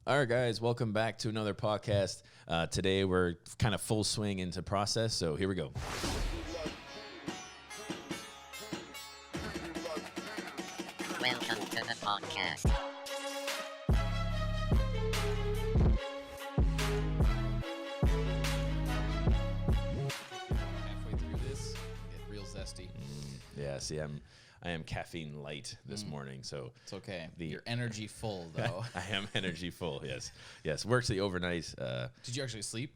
All right, guys, welcome back to another podcast. Today we're kind of full swing into process, so here we go. Welcome to the podcast. Halfway through this, get real zesty. Yeah, see, I am caffeine light this morning, so It's okay. Your energy full, though. I am energy full. Yes. Works the overnight. Did you actually sleep?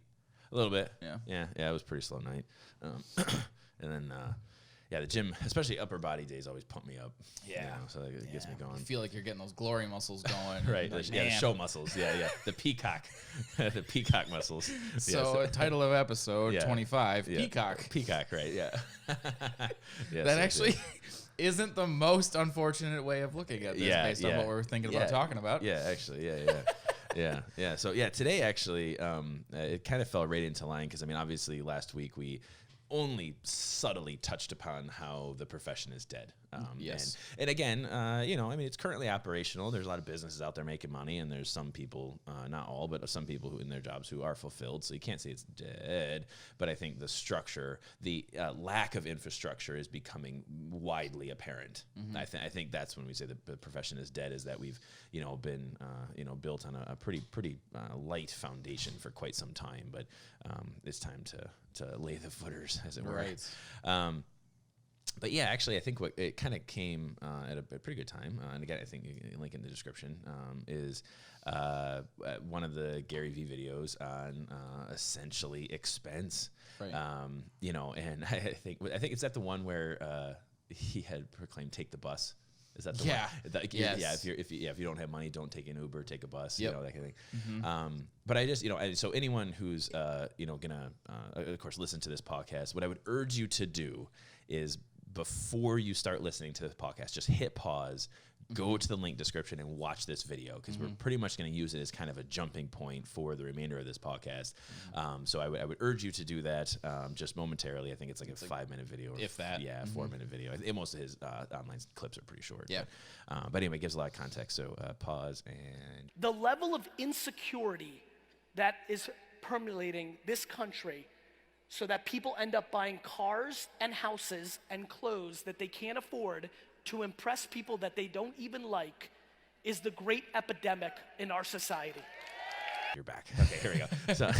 A little bit. Yeah. It was a pretty slow night. And then, the gym, especially upper body days, always pump me up. So it gets me going. You feel like you're getting those glory muscles going. Right. Like, The show muscles. Yeah. The peacock, the peacock muscles. So, title of episode 25, Yeah. Peacock. Peacock, right? Yeah. That actually isn't the most unfortunate way of looking at this based on what we're thinking about talking about. Yeah, actually, yeah. So today actually, it kind of fell right into line because obviously last week we only subtly touched upon how the profession is dead. Yes. And again, it's currently operational. There's a lot of businesses out there making money, and there's some people, not all, but some people who in their jobs who are fulfilled. So you can't say it's dead, but I think the structure, the lack of infrastructure is becoming widely apparent. Mm-hmm. I think that's when we say the profession is dead, is that we've, been, built on a pretty light foundation for quite some time, but it's time to lay the footers, as it were. Right. But yeah, actually, I think it kind of came at a pretty good time. And again, I think you can link in the description is one of the Gary V videos on essentially expense. Right. And I think it's that the one where he had proclaimed "take the bus." Is that the one? Yes. Yeah. If you don't have money, don't take an Uber, take a bus. Yep. That kind of thing. Mm-hmm. But I just so anyone who's gonna of course listen to this podcast, what I would urge you to do is, before you start listening to the podcast, just hit pause, go to the link description and watch this video, because we're pretty much going to use it as kind of a jumping point for the remainder of this podcast. So I would urge you to do that just momentarily. I think it's like a 5-minute video. If that. Yeah, 4-minute video. Most of his online clips are pretty short. Yeah. But anyway, it gives a lot of context. So pause and... The level of insecurity that is permeating this country, so that people end up buying cars and houses and clothes that they can't afford to impress people that they don't even like, is the great epidemic in our society. You're back. Okay, here we go. So,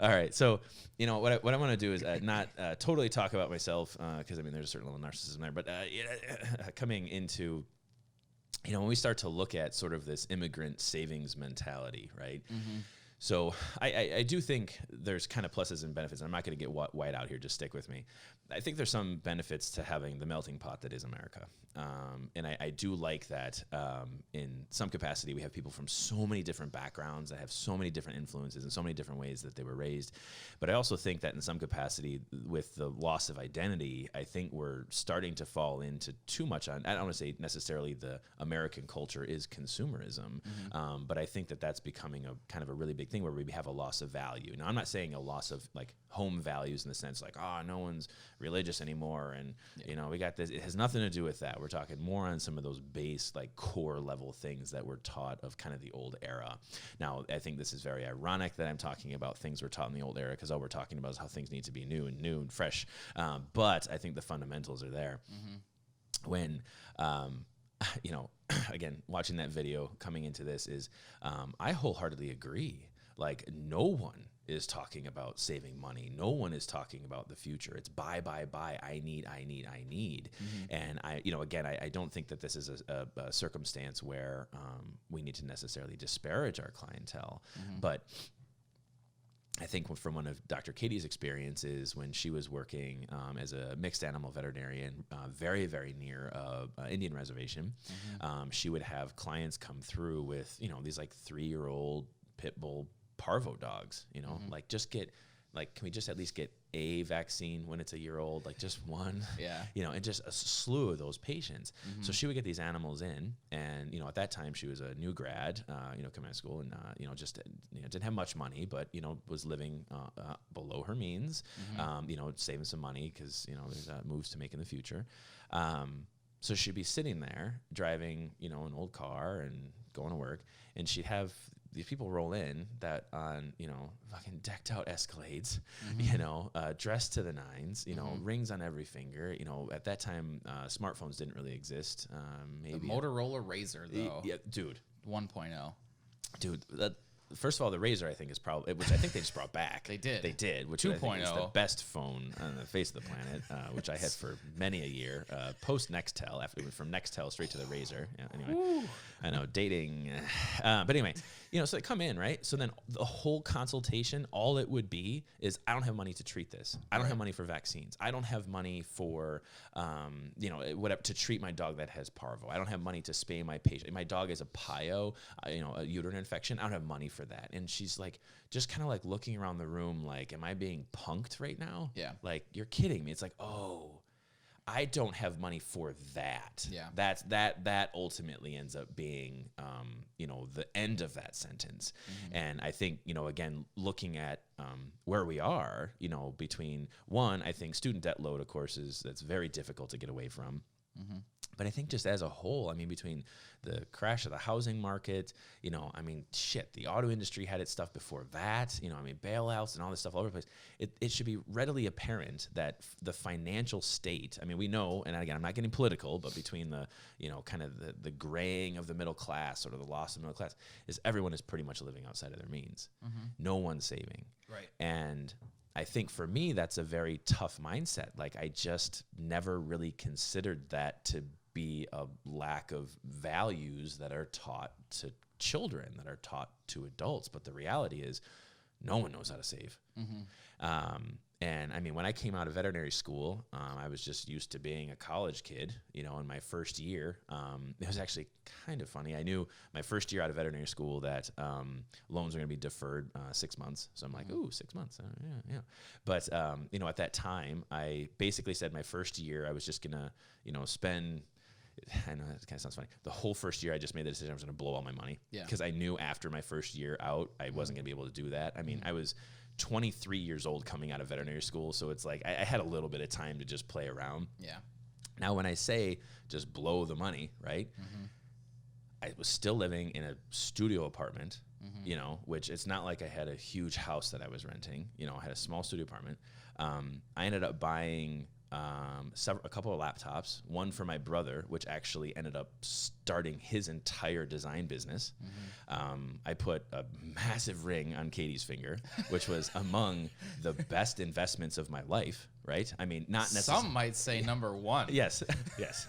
all right. So, what I want to do is not totally talk about myself, because there's a certain level of narcissism there. But coming into, when we start to look at sort of this immigrant savings mentality, right? Mm-hmm. So I do think there's kind of pluses and benefits. I'm not going to get white out here. Just stick with me. I think there's some benefits to having the melting pot that is America. And I do like that in some capacity we have people from so many different backgrounds that have so many different influences and so many different ways that they were raised. But I also think that in some capacity, with the loss of identity, I think we're starting to fall into too much on, I don't want to say necessarily the American culture is consumerism, but I think that that's becoming a kind of a really big thing where we have a loss of value. Now, I'm not saying a loss of like home values in the sense like, no one's religious anymore, and we got this. It has nothing to do with that. We're talking more on some of those base, like core level things that we're taught of kind of the old era. Now, I think this is very ironic that I'm talking about things we're taught in the old era, because all we're talking about is how things need to be new and fresh. But I think the fundamentals are there. Mm-hmm. When again, watching that video coming into this is, I wholeheartly agree. Like, no one is talking about saving money. No one is talking about the future. It's buy. I need. Mm-hmm. And I don't think that this is a circumstance where we need to necessarily disparage our clientele. Mm-hmm. But I think from one of Dr. Katie's experiences when she was working as a mixed animal veterinarian, very, very near Indian reservation, she would have clients come through with, these like 3-year-old pit bull parvo dogs, can we just at least get a vaccine when it's a year old, like just one, and just a slew of those patients. Mm-hmm. So she would get these animals in, and, at that time she was a new grad, coming out of school, and, didn't have much money, but, was living below her means, saving some money because, there's moves to make in the future. So she'd be sitting there driving, an old car and going to work, and she'd have these people roll in that on, fucking decked out Escalades, dressed to the nines, rings on every finger. At that time, smartphones didn't really exist. Maybe the Motorola Razr, though. Yeah, dude. 1.0. Dude, first of all, the Razr, I think, is probably, which I think they just brought back. They did, which I think is the 2.0. best phone on the face of the planet, which I had for many a year. Post Nextel, after we went from Nextel straight to the Razr. Yeah, anyway, I know, dating. But anyway, so they come in, right? So then the whole consultation, all it would be is, I don't have money to treat this. I don't have money for vaccines. I don't have money for, whatever, to treat my dog that has parvo. I don't have money to spay my patient. My dog is a PAW, a uterine infection. I don't have money for that. And she's like, just kind of like looking around the room like, am I being punked right now? Yeah. Like, you're kidding me. It's like, oh, I don't have money for that. Yeah. That ultimately ends up being, the end of that sentence. And I think, again, looking at where we are, between one, I think student debt load, of course, that's very difficult to get away from. But I think just as a whole, between the crash of the housing market, the auto industry had its stuff before that, bailouts and all this stuff all over the place. It should be readily apparent that the financial state, we know, and again, I'm not getting political, but between the, kind of the graying of the middle class, sort of the loss of the middle class, is everyone is pretty much living outside of their means. No one's saving. Right. And I think for me, that's a very tough mindset. Like, I just never really considered that to be a lack of values that are taught to children, that are taught to adults. But the reality is, no one knows how to save. And when I came out of veterinary school, I was just used to being a college kid, in my first year. It was actually kind of funny. I knew my first year out of veterinary school that loans were going to be deferred 6 months. So I'm like, ooh, 6 months. Yeah. But, at that time, I basically said my first year, I was just going to, spend, I know that kind of sounds funny. The whole first year, I just made the decision I was going to blow all my money. Yeah. Because I knew after my first year out, I wasn't going to be able to do that. I was 23 years old coming out of veterinary school, so it's like I had a little bit of time to just play around. Yeah. Now, when I say just blow the money, right? I was still living in a studio apartment, which it's not like I had a huge house that I was renting. I had a small studio apartment. I ended up buying a couple of laptops, one for my brother, which actually ended up starting his entire design business. I put a massive ring on Katie's finger, which was among the best investments of my life, right? Not necessarily. Some might say number one. Yes. Yes.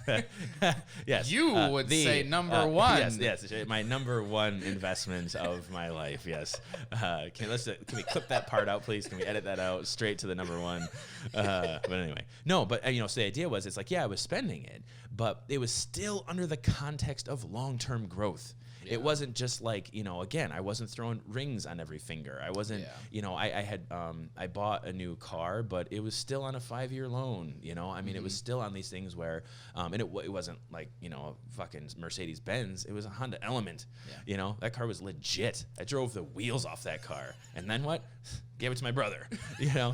You would say number one. Yes. My number one investment of my life. Yes. Can we clip that part out, please? Can we edit that out straight to the number one? But anyway, no. But so the idea was, it's like, I was spending it, but it was still under the context of long-term growth. Yeah. It wasn't just like, again, I wasn't throwing rings on every finger. I wasn't, I bought a new car, but it was still on a 5-year loan, it was still on these things where, and it wasn't like, a fucking Mercedes Benz. It was a Honda Element. Yeah. That car was legit. I drove the wheels off that car. And then what? Gave it to my brother,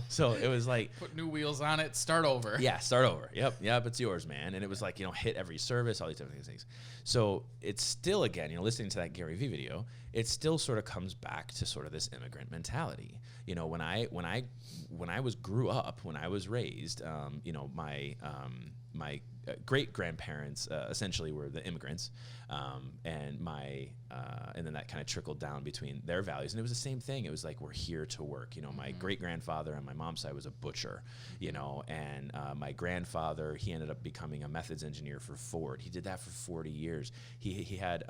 So it was like, put new wheels on it, start over. Yeah, start over. Yep, it's yours, man. And it was like, hit every service, all these different things. So it's still, again, listening to that Gary Vee video, it still sort of comes back to sort of this immigrant mentality. When I grew up, when I was raised, my great grandparents essentially were the immigrants, and then that kind of trickled down between their values, and it was the same thing. It was like, we're here to work. My great grandfather on my mom's side was a butcher, and my grandfather, he ended up becoming a methods engineer for Ford. He did that for 40 years. He had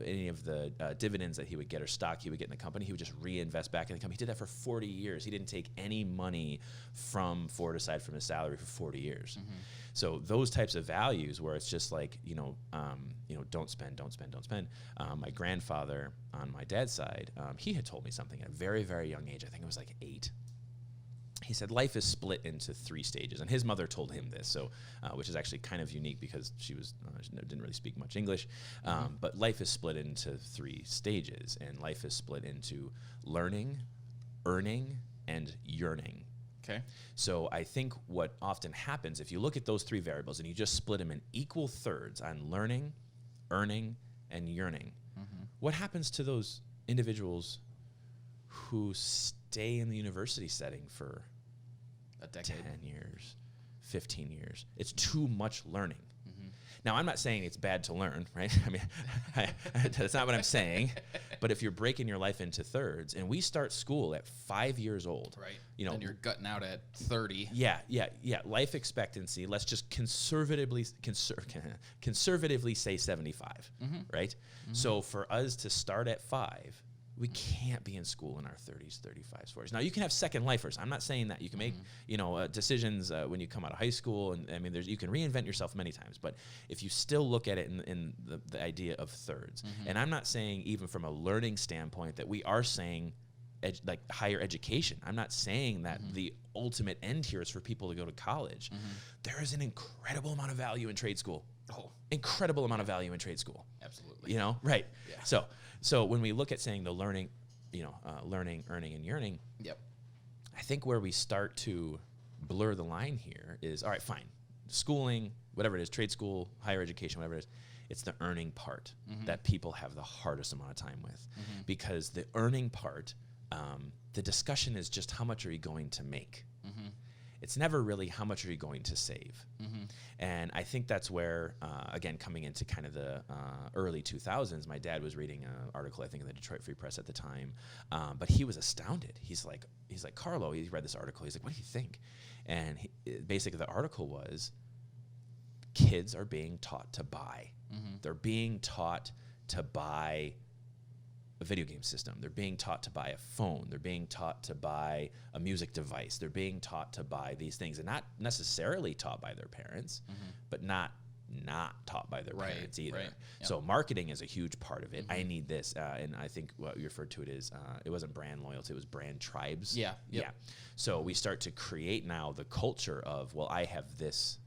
any of the dividends that he would get or stock he would get in the company, he would just reinvest back in the company. He did that for 40 years. He didn't take any money from Ford aside from his salary for 40 years. So those types of values where it's just like, don't spend. My grandfather on my dad's side, he had told me something at a very, very young age. I think it was like 8. He said life is split into 3 stages, and his mother told him this, so which is actually kind of unique because she didn't really speak much English. But life is split into 3 stages, and life is split into learning, earning, and yearning. Okay. So I think what often happens, if you look at those 3 variables and you just split them in equal thirds on learning, earning, and yearning. What happens to those individuals who stay in the university setting for a decade, 10 years, 15 years? It's too much learning. Now, I'm not saying it's bad to learn, right? I mean, that's not what I'm saying. But if you're breaking your life into thirds, and we start school at 5 years old, right? And you're gutting out at 30. Yeah. Life expectancy. Let's just conservatively say 75, right? So for us to start at 5, we can't be in school in our 30s, 35s, 40s. Now, you can have second lifers. I'm not saying that. You can make, decisions when you come out of high school. And I mean, you can reinvent yourself many times. But if you still look at it in the idea of thirds, and I'm not saying even from a learning standpoint that we are saying like higher education. I'm not saying that the ultimate end here is for people to go to college. There is an incredible amount of value in trade school. Incredible amount of value in trade school. Absolutely. Right. Yeah. So when we look at saying the learning, learning, earning, and yearning, I think where we start to blur the line here is, all right, fine, schooling, whatever it is, trade school, higher education, whatever it is, it's the earning part that people have the hardest amount of time with. Because the earning part, the discussion is just how much are you going to make? It's never really how much are you going to save. And I think that's where, again, coming into kind of the early 2000s, my dad was reading an article, I think, in the Detroit Free Press at the time, but he was astounded. He's like, Carlo, he read this article. He's like, what do you think? And basically the article was, kids are being taught to buy. They're being taught to buy a video game system. They're being taught to buy a phone. They're being taught to buy a music device. They're being taught to buy these things, and not necessarily taught by their parents, but not taught by their parents either. Right. Yep. So marketing is a huge part of it. I need this, and I think what you referred to it is it wasn't brand loyalty, it was brand tribes. Yeah. So we start to create now the culture of, well, I have this,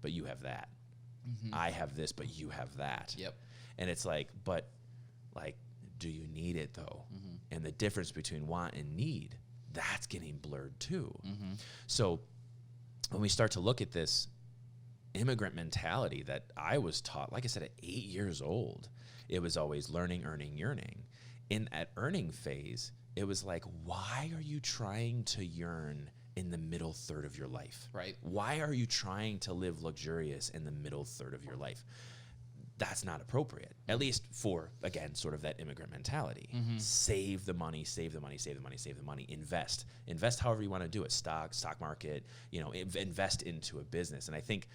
but you have that. I have this, but you have that. And it's like, but like, do you need it though? And the difference between want and need, that's getting blurred too. So when we start to look at this immigrant mentality that I was taught, like I said, at 8 years old, it was always learning, earning, yearning. In that earning phase, it was like, why are you trying to yearn in the middle third of your life? Right. Why are you trying to live luxurious in the middle third of your life? That's not appropriate, at least for, again, sort of that immigrant mentality. Save the money, save the money, save the money, save the money, invest however you want to do it, stock market, invest into a business. And I think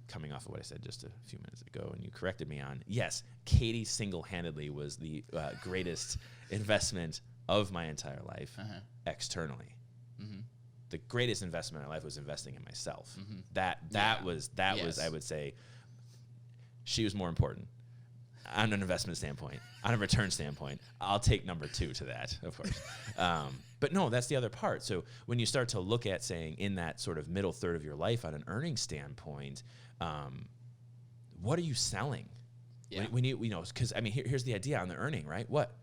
coming off of what I said just a few minutes ago, and you corrected me on, yes, Katie single-handedly was the greatest investment of my entire life externally. The greatest investment in my life was investing in myself. That was, I would say, she was more important on an investment standpoint, on a return standpoint. I'll take number 2 to that, of course. But no, that's the other part. So when you start to look at saying in that sort of middle third of your life on an earning standpoint, what are you selling? When you because I mean, here's the idea on the earning, right? What?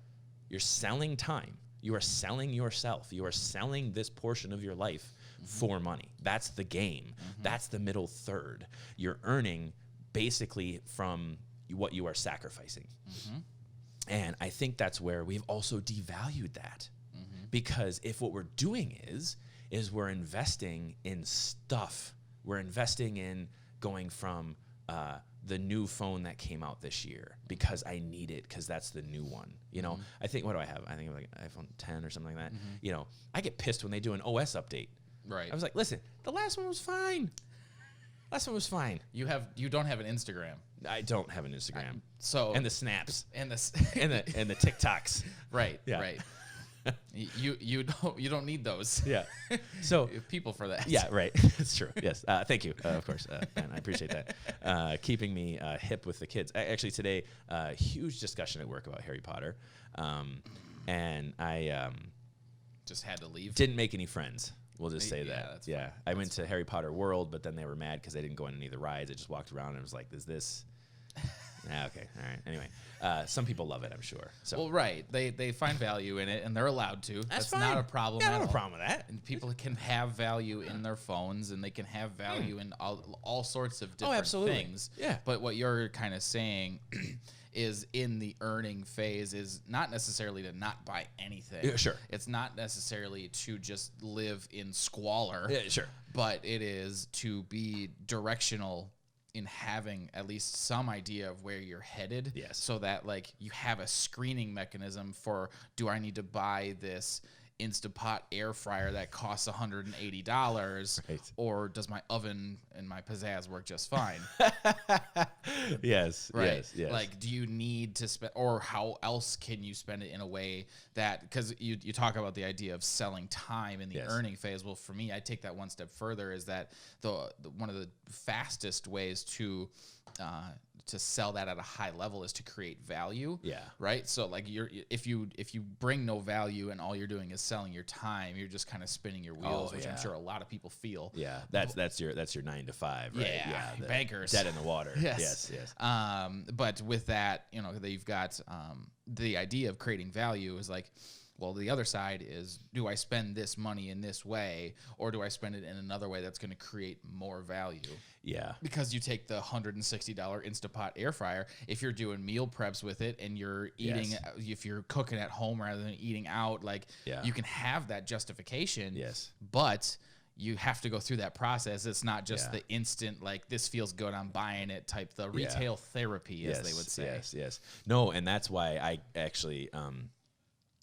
You're selling time. You are selling yourself. You are selling this portion of your life for money. That's the game. That's the middle third. You're earning basically from what you are sacrificing. And I think that's where we've also devalued that. Because if what we're doing is we're investing in stuff, we're investing in going from the new phone that came out this year because I need it because that's the new one. I think, what do I have? I think like iPhone 10 or something like that. I get pissed when they do an OS update. Right. I was like, listen, the last one was fine. Last one was fine. You don't have an Instagram. I don't have an Instagram. And the snaps and the TikToks. Right. Yeah. Right. You don't need those. Yeah. So you have people for that. Yeah. Right. It's true. Yes. Thank you. Of course, Ben, I appreciate that. Keeping me hip with the kids. Actually, today, huge discussion at work about Harry Potter, and I just had to leave. Didn't make any friends. We'll just say that. That's fine. I went to Harry Potter World, but then they were mad because they didn't go on any of the rides. I just walked around and was like, is this? Okay. All right. Anyway, some people love it, I'm sure. So. Well, right. They find value in it, and they're allowed to. That's fine. Not a problem at all. Not a problem with that. And people can have value in their phones, and they can have value in all sorts of different things. Yeah. But what you're kind of saying is in the earning phase is not necessarily to not buy anything. Yeah, sure. It's not necessarily to just live in squalor. Yeah, sure. But it is to be directional in having at least some idea of where you're headed. Yes. So that like you have a screening mechanism for, do I need to buy this Instapot air fryer that costs $180, Right. or does my oven and my pizzazz work just fine? Yes, Right. yes. Like, do you need to spend, or how else can you spend it in a way that, because you talk about the idea of selling time in the Yes. earning phase. Well, for me, I take that one step further, is that the one of the fastest ways to sell that at a high level is to create value. Yeah. Right. So like if you bring no value and all you're doing is selling your time, you're just kind of spinning your wheels, which I'm sure a lot of people feel. Yeah, that's your 9 to 5, right? Yeah, the bankers. dead in the water. Yes. Yes. But with that, that you've got the idea of creating value is like, well, the other side is, do I spend this money in this way, or do I spend it in another way that's going to create more value? Yeah. Because you take the $160 Instapot air fryer, if you're doing meal preps with it and you're eating, Yes. if you're cooking at home rather than eating out, like you can have that justification. Yes. But you have to go through that process. It's not just Yeah. the instant, like, this feels good, I'm buying it type, the retail therapy, as they would say. Yes. No, and that's why I actually,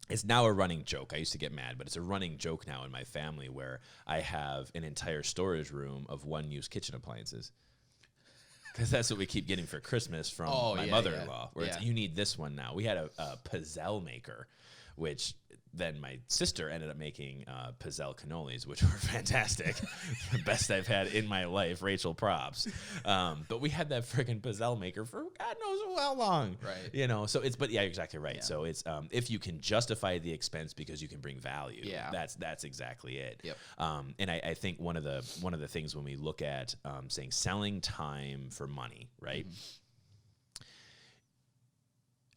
it's now a running joke. I used to get mad, but it's a running joke now in my family where I have an entire storage room of one-use kitchen appliances. Because that's what we keep getting for Christmas from my mother-in-law, where it's, you need this one now. We had a pizzelle maker, which then my sister ended up making pizzelle cannolis, which were fantastic. The best I've had in my life. Rachel, props. But we had that freaking pizzelle maker for God knows how long. Right. So it's, but yeah, you're exactly right. Yeah. So it's, if you can justify the expense because you can bring value, that's exactly it. Yep. And I think one of the things when we look at saying selling time for money, right? Mm-hmm.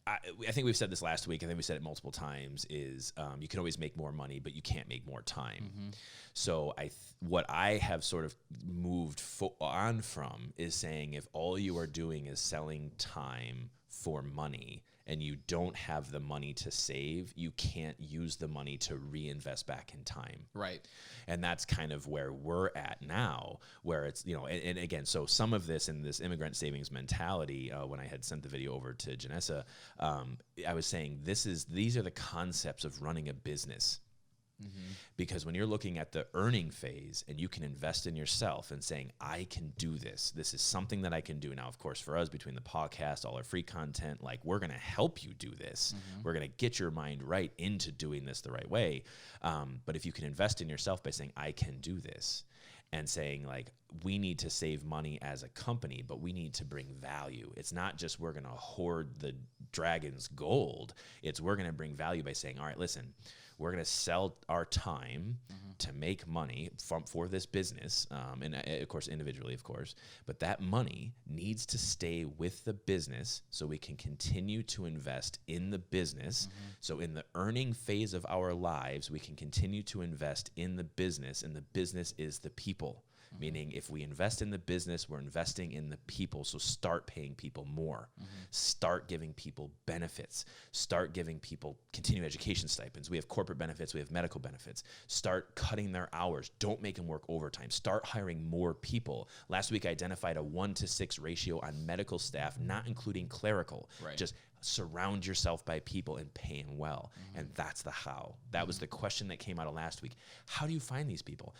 I think we've said this last week. I think we said it multiple times. Is you can always make more money, but you can't make more time. Mm-hmm. So what I have sort of moved on from is saying, if all you are doing is selling time for money and you don't have the money to save, you can't use the money to reinvest back in time. Right. And that's kind of where we're at now, where it's, and again, so some of this in this immigrant savings mentality, when I had sent the video over to Janessa, I was saying these are the concepts of running a business. Mm-hmm. Because when you're looking at the earning phase and you can invest in yourself and saying, I can do this. This is something that I can do. Now, of course, for us, between the podcast, all our free content, like, we're going to help you do this. Mm-hmm. We're going to get your mind right into doing this the right way. But if you can invest in yourself by saying, I can do this, and saying, like, we need to save money as a company, but we need to bring value. It's not just we're going to hoard the dragon's gold. It's we're going to bring value by saying, all right, listen, we're going to sell our time to make money for this business, and of course, individually, of course. But that money needs to stay with the business so we can continue to invest in the business. Mm-hmm. So in the earning phase of our lives, we can continue to invest in the business, and the business is the people. Meaning, if we invest in the business, we're investing in the people. So start paying people more. Mm-hmm. Start giving people benefits. Start giving people continuing education stipends. We have corporate benefits. We have medical benefits. Start cutting their hours. Don't make them work overtime. Start hiring more people. Last week, I identified a 1-to-6 ratio on medical staff, not including clerical. Right. Just surround yourself by people and pay them well. Mm-hmm. And that's the how. That was the question that came out of last week. How do you find these people?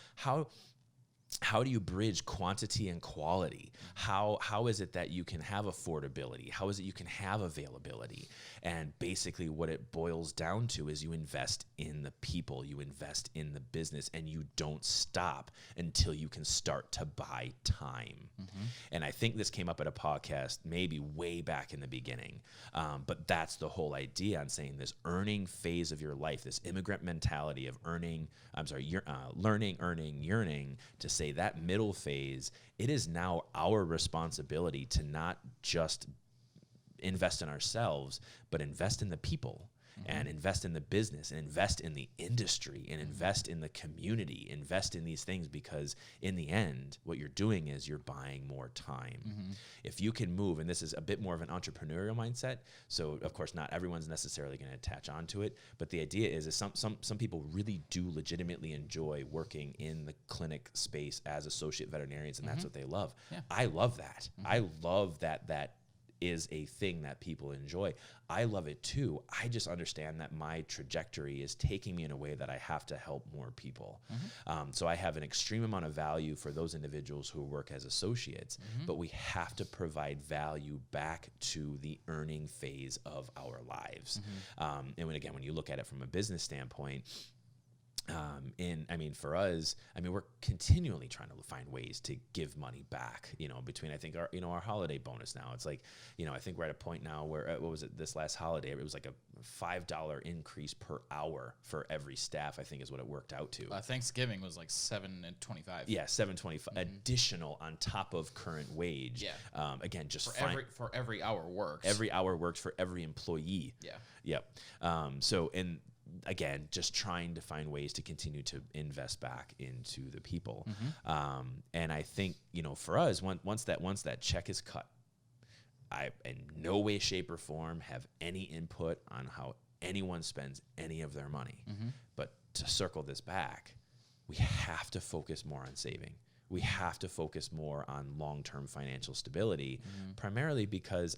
How do you bridge quantity and quality? How is it that you can have affordability? How is it you can have availability? And basically what it boils down to is you invest in the people, you invest in the business, and you don't stop until you can start to buy time. Mm-hmm. And I think this came up at a podcast maybe way back in the beginning. But that's the whole idea on saying this earning phase of your life, this immigrant mentality of learning, earning, yearning, to say that middle phase, it is now our responsibility to not just invest in ourselves, but invest in the people. and invest in the business and invest in the industry and invest in the community, invest in these things, because in the end, what you're doing is you're buying more time. If you can move, and this is a bit more of an entrepreneurial mindset, so of course not everyone's necessarily going to attach onto it, but the idea is some people really do legitimately enjoy working in the clinic space as associate veterinarians, and that's what they love. Yeah. I love that. I love that is a thing that people enjoy. I love it too. I just understand that my trajectory is taking me in a way that I have to help more people. So I have an extreme amount of value for those individuals who work as associates, but we have to provide value back to the earning phase of our lives. And when you look at it from a business standpoint, for us, we're continually trying to find ways to give money back, between, I think, our holiday bonus now. It's like, I think we're at a point now where, what was it, this last holiday, it was like a $5 increase per hour for every staff, I think is what it worked out to. Thanksgiving was like $7.25. Yeah, $7.25 additional on top of current wage. Yeah. Again, just for every hour worked. Every hour worked for every employee. Yeah. Yep. Again, just trying to find ways to continue to invest back into the people. And I think, for us, once that check is cut, I, in no way, shape, or form, have any input on how anyone spends any of their money. But to circle this back, we have to focus more on saving. We have to focus more on long-term financial stability, primarily because,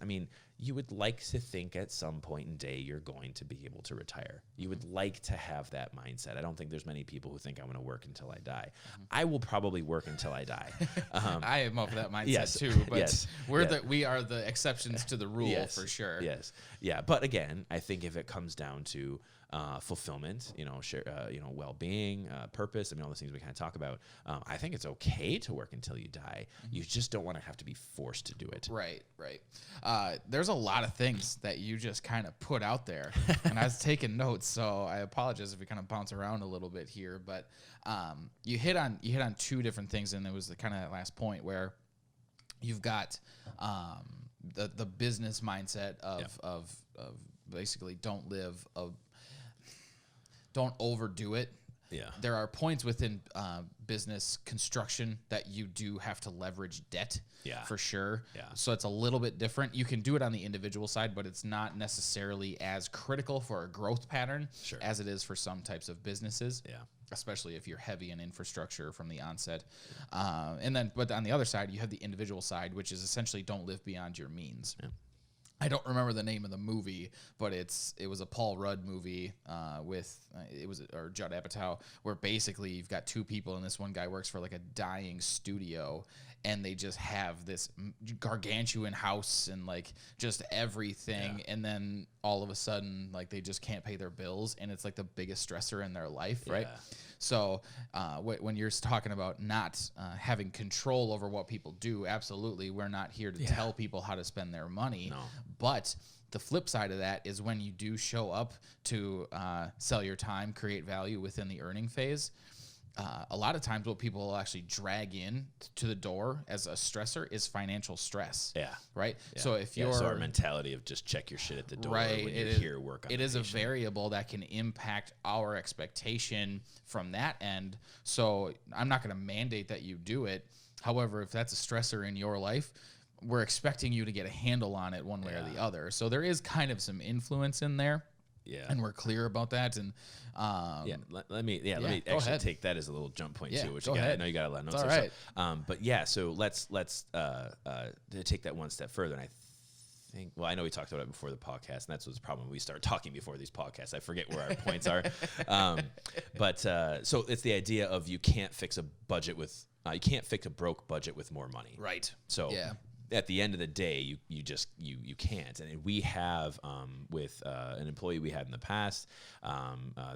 you would like to think at some point in day you're going to be able to retire. You would like to have that mindset. I don't think there's many people who think I'm going to work until I die. I will probably work until I die. I am of that mindset yes, too, but we are the exceptions to the rule for sure. Yes. Yeah. But again, I think if it comes down to fulfillment, well-being, purpose, all those things we kind of talk about, I think it's okay to work until you die. You just don't want to have to be forced to do it. Right. There's a lot of things that you just kind of put out there, and I was taking notes, so I apologize if we kind of bounce around a little bit here, but you hit on two different things, and it was the kind of that last point where you've got the business mindset of basically don't overdo it. Yeah. There are points within business construction that you do have to leverage debt, for sure. Yeah. So it's a little bit different. You can do it on the individual side, but it's not necessarily as critical for a growth pattern as it is for some types of businesses. Yeah. Especially if you're heavy in infrastructure from the onset. But on the other side, you have the individual side, which is essentially don't live beyond your means. Yeah. I don't remember the name of the movie, but it was a Paul Rudd movie or Judd Apatow, where basically you've got two people, and this one guy works for like a dying studio, and they just have this gargantuan house and like just everything, and then all of a sudden like they just can't pay their bills, and it's like the biggest stressor in their life, right? So when you're talking about not having control over what people do, absolutely, we're not here to tell people how to spend their money. No. But the flip side of that is when you do show up to sell your time, create value within the earning phase, a lot of times what people will actually drag in to the door as a stressor is financial stress. Yeah. Right? Yeah. So if you're... So our mentality of just check your shit at the door right, when you're here, work on it the is a patient. variable that can impact our expectation from that end. So I'm not going to mandate that you do it. However, if that's a stressor in your life, we're expecting you to get a handle on it one way or the other. So there is kind of some influence in there. Yeah. And we're clear about that. And let me actually take that as a little jump point too. Which I know you got a lot of notes. All right. But so let's to take that one step further. And I think, I know we talked about it before the podcast, and that's what's the problem when we start talking before these podcasts. I forget where our points are. So it's the idea of you can't fix a broke budget with more money. Right. So at the end of the day, you can't. And we have with an employee we had in the past,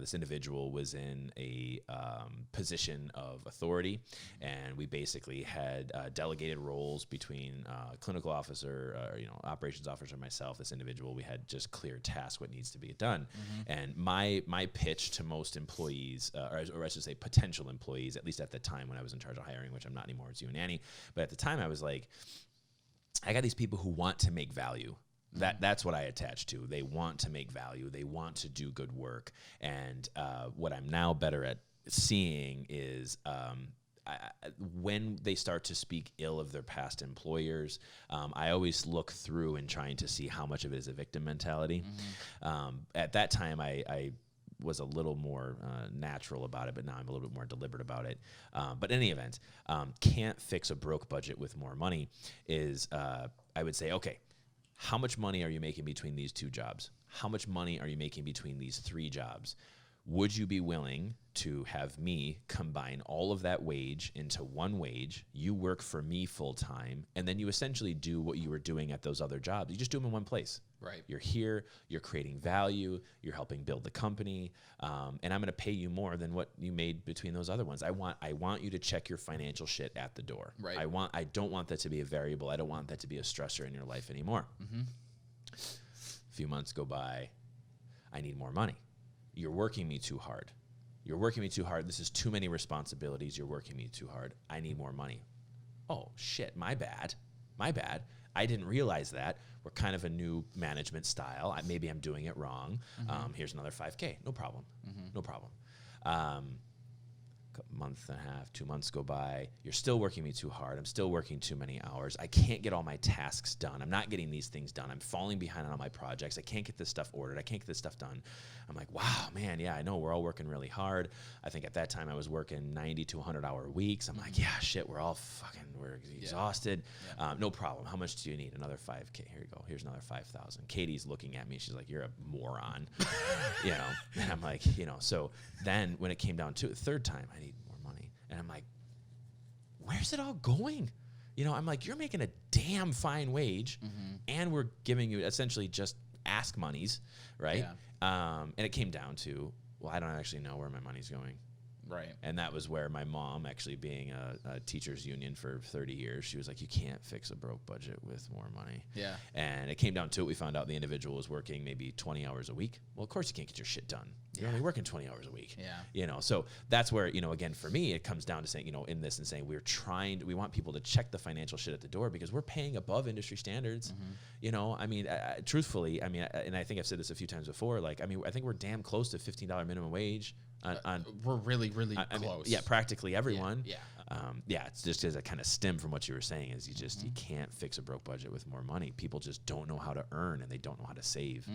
this individual was in a position of authority, and we basically had delegated roles between clinical officer, operations officer, and myself. This individual, we had just clear tasks, what needs to be done. And my pitch to most employees, or I should say potential employees, at least at the time when I was in charge of hiring, which I'm not anymore, it's you and Annie, but at the time I was like, I got these people who want to make value. That's what I attach to. They want to make value. They want to do good work. And what I'm now better at seeing is when they start to speak ill of their past employers, I always look through and trying to see how much of it is a victim mentality. At that time, I was a little more natural about it, but now I'm a little bit more deliberate about it. But in any event, can't fix a broke budget with more money is, I would say, okay, how much money are you making between these 2 jobs? How much money are you making between these 3 jobs? Would you be willing to have me combine all of that wage into one wage? You work for me full time, and then you essentially do what you were doing at those other jobs. You just do them in one place. Right. You're here, you're creating value, you're helping build the company, and I'm going to pay you more than what you made between those other ones. I want you to check your financial shit at the door. Right. I don't want that to be a variable. I don't want that to be a stressor in your life anymore. A few months go by. I need more money. You're working me too hard. You're working me too hard. This is too many responsibilities. You're working me too hard. I need more money. Oh, shit. My bad. I didn't realize that. We're kind of a new management style. Maybe I'm doing it wrong. Here's another $5K. No problem. No problem. Month and a half, 2 months go by. You're still working me too hard. I'm still working too many hours. I can't get all my tasks done. I'm not getting these things done. I'm falling behind on all my projects. I can't get this stuff ordered. I can't get this stuff done. I'm like, wow, man, yeah, I know we're all working really hard. I think at that time I was working 90 to 100-hour weeks. I'm like, yeah, shit, we're exhausted. Yeah. No problem. How much do you need? Another 5K. Here you go. Here's another 5,000. Katie's looking at me. She's like, you're a moron. And I'm like, so then when it came down to it, third time, I need more money. And I'm like, where's it all going? I'm like, you're making a damn fine wage, and we're giving you essentially just ask monies, right? Yeah. And it came down to, well, I don't actually know where my money's going. Right. And that was where my mom, actually being a teachers union for 30 years, she was like, you can't fix a broke budget with more money. Yeah. And it came down to it. We found out the individual was working maybe 20 hours a week. Well, of course you can't get your shit done. You're only working 20 hours a week. Yeah. So that's where, again, for me, it comes down to saying, in this and saying we want people to check the financial shit at the door because we're paying above industry standards. Truthfully, and I think I've said this a few times before, I think we're damn close to $15 minimum wage. We're really close. Practically everyone. Yeah. It's just as a kind of stem from what you were saying is you can't fix a broke budget with more money. People just don't know how to earn and they don't know how to save.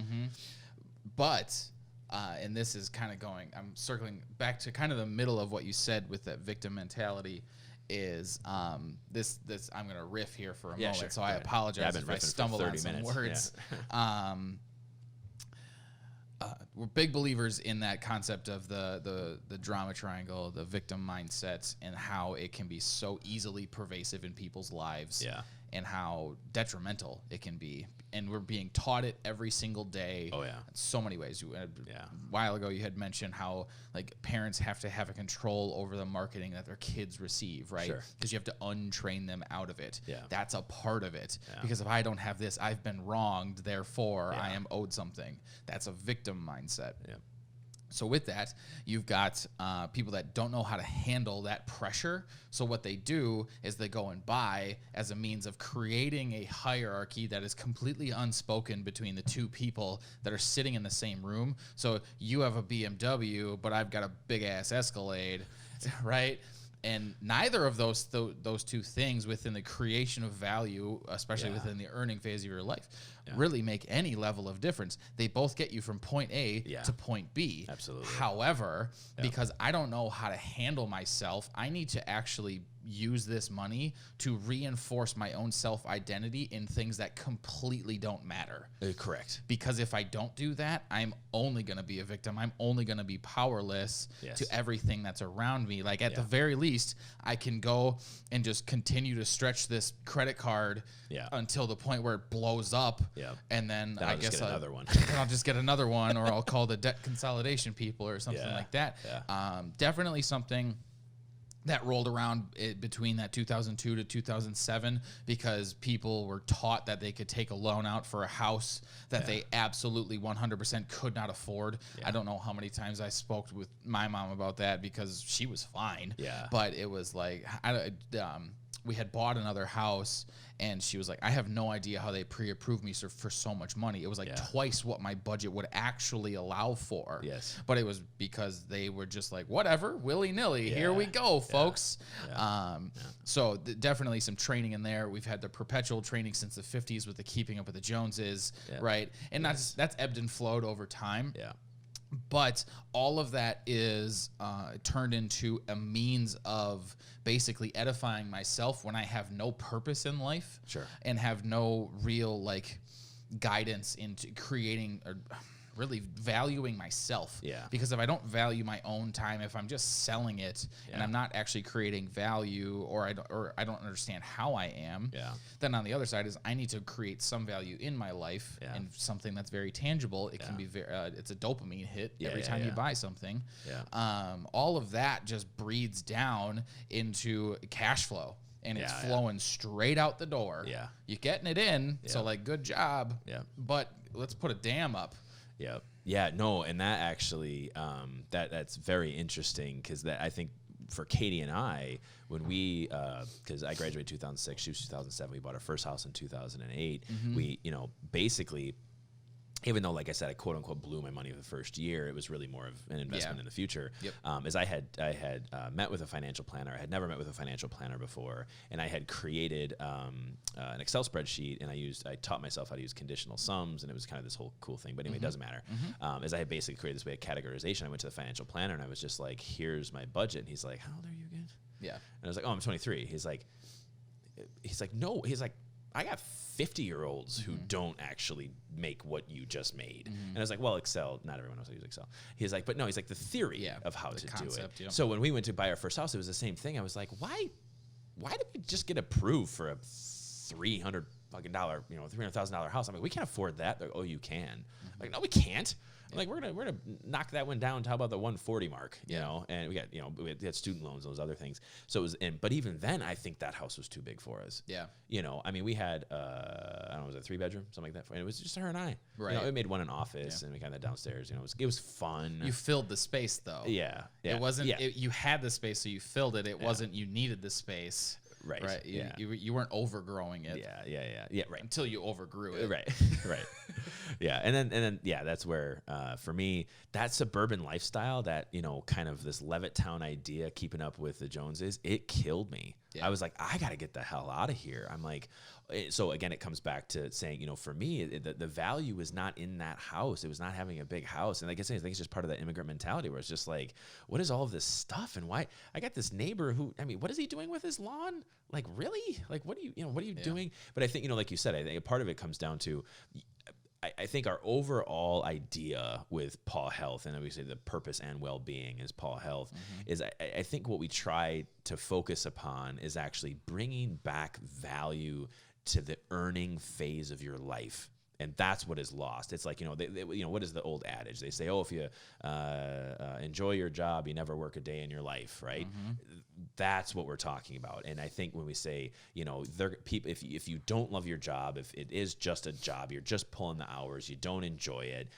But, and this is kind of I'm circling back to kind of the middle of what you said with that victim mentality is this I'm going to riff here for a moment. Sure. So I apologize if I stumble on some words. Yeah. We're big believers in that concept of the drama triangle, the victim mindset, and how it can be so easily pervasive in people's lives, and how detrimental it can be. And we're being taught it every single day. Oh, yeah. In so many ways. A while ago, you had mentioned how parents have to have a control over the marketing that their kids receive, right? Because you have to untrain them out of it. Yeah. That's a part of it. Yeah. Because if I don't have this, I've been wronged, therefore I am owed something. That's a victim mindset. Yeah. So with that, you've got people that don't know how to handle that pressure. So what they do is they go and buy as a means of creating a hierarchy that is completely unspoken between the two people that are sitting in the same room. So you have a BMW, but I've got a big-ass Escalade, right? And neither of those two things within the creation of value, especially within the earning phase of your life, really make any level of difference. They both get you from point A to point B. Absolutely. However, because I don't know how to handle myself, I need to actually use this money to reinforce my own self-identity in things that completely don't matter. Correct. Because if I don't do that, I'm only going to be a victim. I'm only going to be powerless to everything that's around me. At the very least, I can go and just continue to stretch this credit card until the point where it blows up. And then I guess another one. I'll just get another one, or I'll call the debt consolidation people or something like that. Definitely something that rolled around between that 2002 to 2007 because people were taught that they could take a loan out for a house that they absolutely 100% could not afford. I don't know how many times I spoke with my mom about that because she was fine. But it was we had bought another house, and she was like, I have no idea how they pre-approved me for so much money. It was like twice what my budget would actually allow for. Yes. But it was because they were just like, whatever, willy-nilly, here we go, folks. So definitely some training in there. We've had the perpetual training since the 50s with the Keeping Up with the Joneses, right? And that's ebbed and flowed over time. Yeah. But all of that is turned into a means of basically edifying myself when I have no purpose in life, and have no real like guidance into creating or really valuing myself. Yeah. Because if I don't value my own time, if I'm just selling it and I'm not actually creating value, or I don't understand how I am, then on the other side is I need to create some value in my life and something that's very tangible. It can be very, it's a dopamine hit every time you buy something. All of that just breeds down into cash flow. And it's flowing straight out the door. You're getting it in, so like good job. But let's put a dam up. Yeah, no, and that actually, that's very interesting, because that, I think, for Katie and I, when we, because I graduated 2006, she was 2007, we bought our first house in 2008. We, basically, even though, like I said, I quote unquote blew my money the first year, it was really more of an investment in the future. As I had met with a financial planner. I had never met with a financial planner before, and I had created an Excel spreadsheet, and I taught myself how to use conditional sums, and it was kind of this whole cool thing. But anyway, it doesn't matter. As I had basically created this way of categorization, I went to the financial planner, and I was just like, "Here's my budget." And he's like, "How old are you again?" And I was like, "Oh, I'm 23." He's like, "No." He's like, "I got 50-year-olds who don't actually make what you just made." And I was like, well, Excel, not everyone knows how to use Excel. He's like, but no, he's like the theory of how to concept, do it. So when we went to buy our first house, it was the same thing. I was like, why did we just get approved for a $300,000, $300,000 house? I'm like, we can't afford that. They're like, oh, you can. I'm like, no, we can't. I'm like, we're gonna knock that one down to how about the 140 mark, you know? And we got, we had student loans, those other things. So it was, but even then, I think that house was too big for us. I mean, we had, I don't know, was it a 3-bedroom, something like that? And it was just her and I. Right. We made one an office, and we got that downstairs. It was fun. You filled the space, though. It wasn't. You had the space, so you filled it. It wasn't. You needed the space. Right. You weren't overgrowing it. Right. Until you overgrew it. Right. And then that's where, for me, that suburban lifestyle, that, kind of this Levittown idea, keeping up with the Joneses, it killed me. I was like, I got to get the hell out of here. I'm like, so again, it comes back to saying, for me, the value is not in that house. It was not having a big house. And like I say, I think it's just part of that immigrant mentality where it's just like, what is all of this stuff? And why? I got this neighbor who, what is he doing with his lawn? Like, really? Like, what are you doing? But I think, like you said, I think a part of it comes down to, I think our overall idea with PAW Health, and we say the purpose and well-being is PAW Health, is I think what we try to focus upon is actually bringing back value to the earning phase of your life. And that's what is lost. It's like, what is the old adage? They say, oh, if you enjoy your job, you never work a day in your life, right? That's what we're talking about. And I think when we say, people, if you don't love your job, if it is just a job, you're just pulling the hours, you don't enjoy it,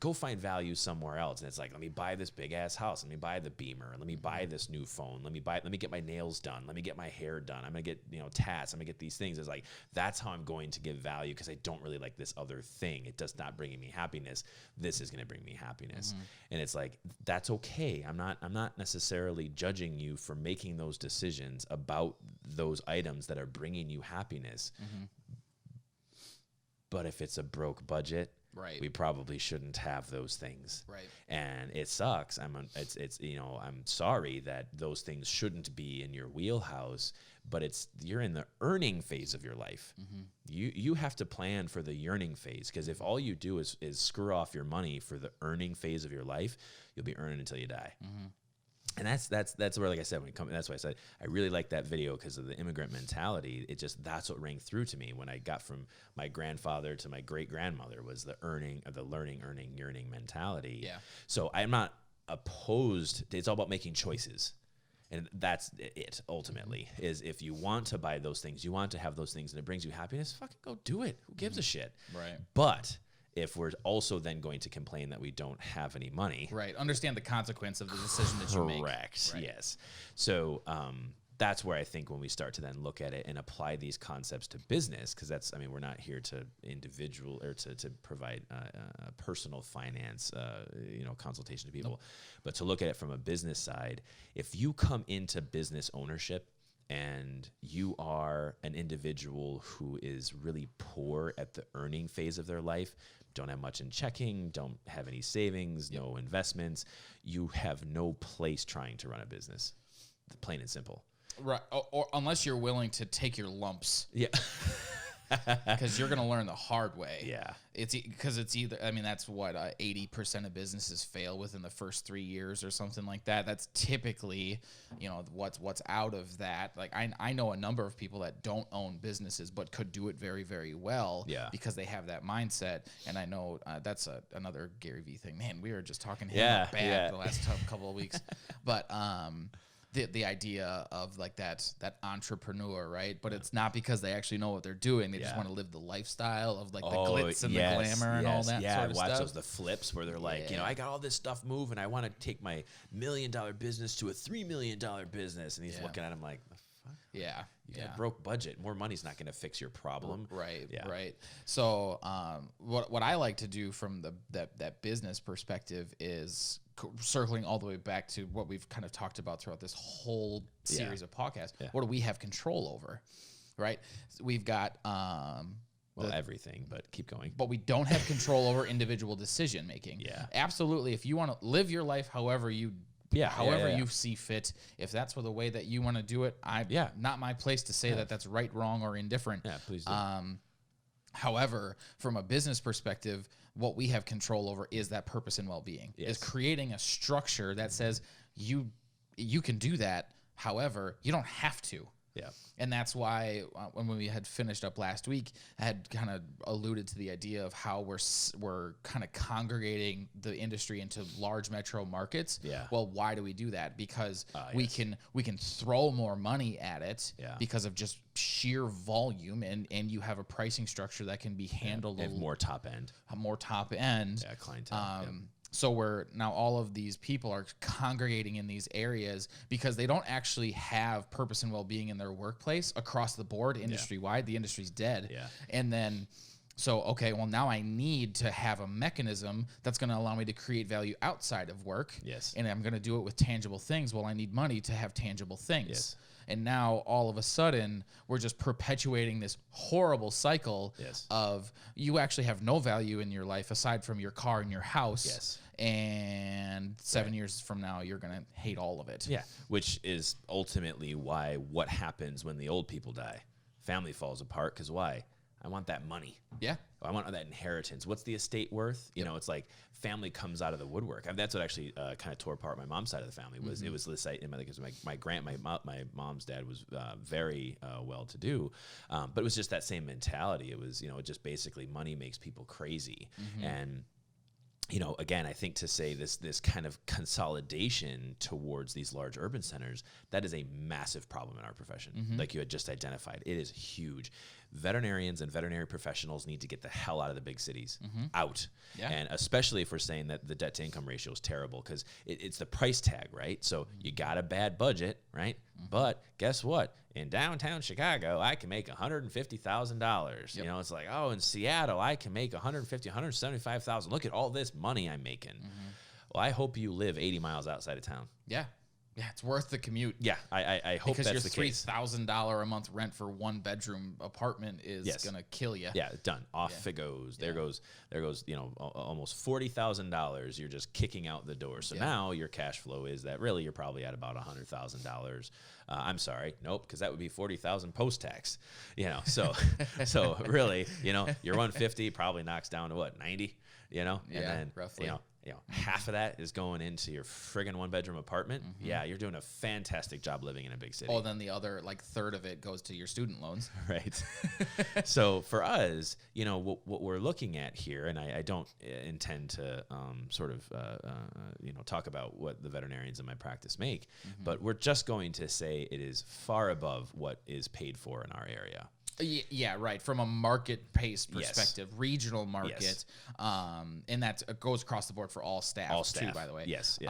go find value somewhere else. And it's like, let me buy this big ass house. Let me buy the Beamer. Let me buy this new phone. Let me get my nails done. Let me get my hair done. I'm going to get, tats. I'm going to get these things. It's like, that's how I'm going to give value, because I don't really like this other thing. It does not bring me happiness. This is going to bring me happiness. And it's like, that's okay. I'm not necessarily judging you for making those decisions about those items that are bringing you happiness. But if it's a broke budget, we probably shouldn't have those things. And it sucks. I'm sorry that those things shouldn't be in your wheelhouse, but you're in the earning phase of your life. You have to plan for the yearning phase, because if all you do is screw off your money for the earning phase of your life, you'll be earning until you die. And that's where, like I said, that's why I said I really like that video, because of the immigrant mentality. That's what rang through to me when I got from my grandfather to my great grandmother, was the learning, earning, yearning mentality. So I'm not opposed. It's all about making choices. And that's it, ultimately, is if you want to buy those things, you want to have those things, and it brings you happiness, fucking go do it. Who gives a shit? But if we're also then going to complain that we don't have any money. Understand the consequence of the decision that you make. Correct. Yes. So, that's where I think when we start to then look at it and apply these concepts to business, because that's, I mean, we're not here to individual or to provide personal finance, consultation to people, but to look at it from a business side. If you come into business ownership and you are an individual who is really poor at the earning phase of their life, don't have much in checking, don't have any savings, no investments, you have no place trying to run a business, plain and simple. Right. Or unless you're willing to take your lumps. Yeah. Because you're going to learn the hard way. Yeah. It's because it's either, I mean, that's what 80% of businesses fail within the first 3 years or something like that. That's typically, what's out of that. Like I know a number of people that don't own businesses but could do it very, very well. Yeah. Because they have that mindset. And I know that's another Gary Vee thing. Man, we were just talking bad the last couple of weeks. But the idea of like that entrepreneur, right? But it's not because they actually know what they're doing. They just want to live the lifestyle of like the glitz and the glamour and all that sort of watch stuff. those the flips where they're like, I got all this stuff moving. I want to take my $1 million business to a $3 million business, and he's looking at him like, the fuck? Yeah. You got a broke budget. More money's not going to fix your problem. Right. Yeah. Right. So what I like to do from that business perspective is circling all the way back to what we've kind of talked about throughout this whole series of podcasts. Yeah. What do we have control over? Right. So we've got everything, but keep going. But we don't have control over individual decision making. Yeah. Absolutely. If you want to live your life however you you see fit, if that's the way that you want to do it, not my place to say that that's right, wrong, or indifferent. Yeah, please do. However, from a business perspective, what we have control over is that purpose and well-being. Yes. Is creating a structure that says you can do that. However, you don't have to. Yeah. And that's why when we had finished up last week, I had kind of alluded to the idea of how we're kind of congregating the industry into large metro markets. Yeah. Well, why do we do that? Because we can throw more money at it because of just sheer volume, and you have a pricing structure that can be handled more top end. More top end. Yeah, clientele. So now all of these people are congregating in these areas because they don't actually have purpose and well-being in their workplace across the board, industry-wide. The industry's dead. Yeah. And then, now I need to have a mechanism that's going to allow me to create value outside of work. Yes. And I'm going to do it with tangible things. Well, I need money to have tangible things. Yes. And now all of a sudden we're just perpetuating this horrible cycle of you actually have no value in your life aside from your car and your house. Yes. And 7 years from now, you're going to hate all of it. Yeah. Which is ultimately what happens when the old people die. Family falls apart because why? I want that money. Yeah. I want that inheritance. What's the estate worth? It's like family comes out of the woodwork. I mean, that's what actually kind of tore apart my mom's side of the family. Was it was this my mom's dad was very well to do, but it was just that same mentality. It was just basically money makes people crazy, and again, I think to say this kind of consolidation towards these large urban centers, that is a massive problem in our profession. Like you had just identified, it is huge. Veterinarians and veterinary professionals need to get the hell out of the big cities, out. Yeah. And especially if we're saying that the debt to income ratio is terrible, because it's the price tag, right? So you got a bad budget, right? But guess what? In downtown Chicago, I can make $150,000. It's like, in Seattle, I can make $175,000. Look at all this money I'm making. Well, I hope you live 80 miles outside of town. Yeah. Yeah, it's worth the commute. Yeah, I hope that's the case. Because your $3,000 a month rent for one bedroom apartment is gonna kill you. Yeah, done. Off it goes. There goes. Almost $40,000. You're just kicking out the door. So now your cash flow is that really you're probably at about $100,000. I'm sorry, nope, because that would be $40,000 post tax. So really, your 150 probably knocks down to what, 90. And then roughly. Half of that is going into your friggin' one-bedroom apartment. Yeah, you're doing a fantastic job living in a big city. Oh, then the other third of it goes to your student loans. Right. So for us, what we're looking at here, and I don't intend to talk about what the veterinarians in my practice make, but we're just going to say it is far above what is paid for in our area. Yeah, right. From a market-based perspective, regional market, and that goes across the board for all staff too, by the way. Yes.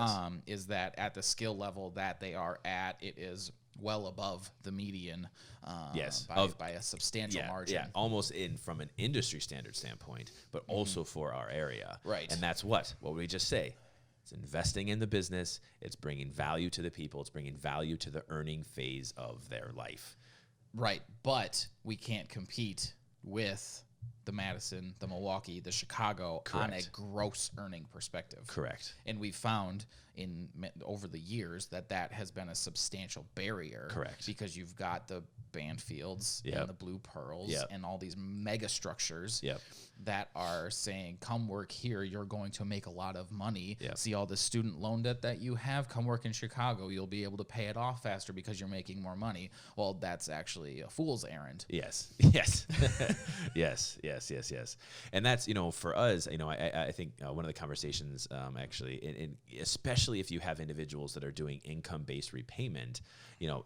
Is that at the skill level that they are at, it is well above the median Yes. by a substantial margin. Yeah, almost from an industry standard standpoint, but also for our area. Right. And that's what would we just say? It's investing in the business. It's bringing value to the people. It's bringing value to the earning phase of their life. Right. But we can't compete with the Madison, the Milwaukee, the Chicago on a Correct. gross earning perspective. Correct. And we found over the years that has been a substantial barrier. Correct. Because you've got the Banfields Yep. and the Blue Pearls Yep. and all these mega structures Yep. that are saying, come work here, you're going to make a lot of money. Yep. See all the student loan debt that you have, come work in Chicago. You'll be able to pay it off faster because you're making more money. Well, that's actually a fool's errand. Yes. Yes. yes. And that's, for us, I think one of the conversations actually, especially if you have individuals that are doing income-based repayment,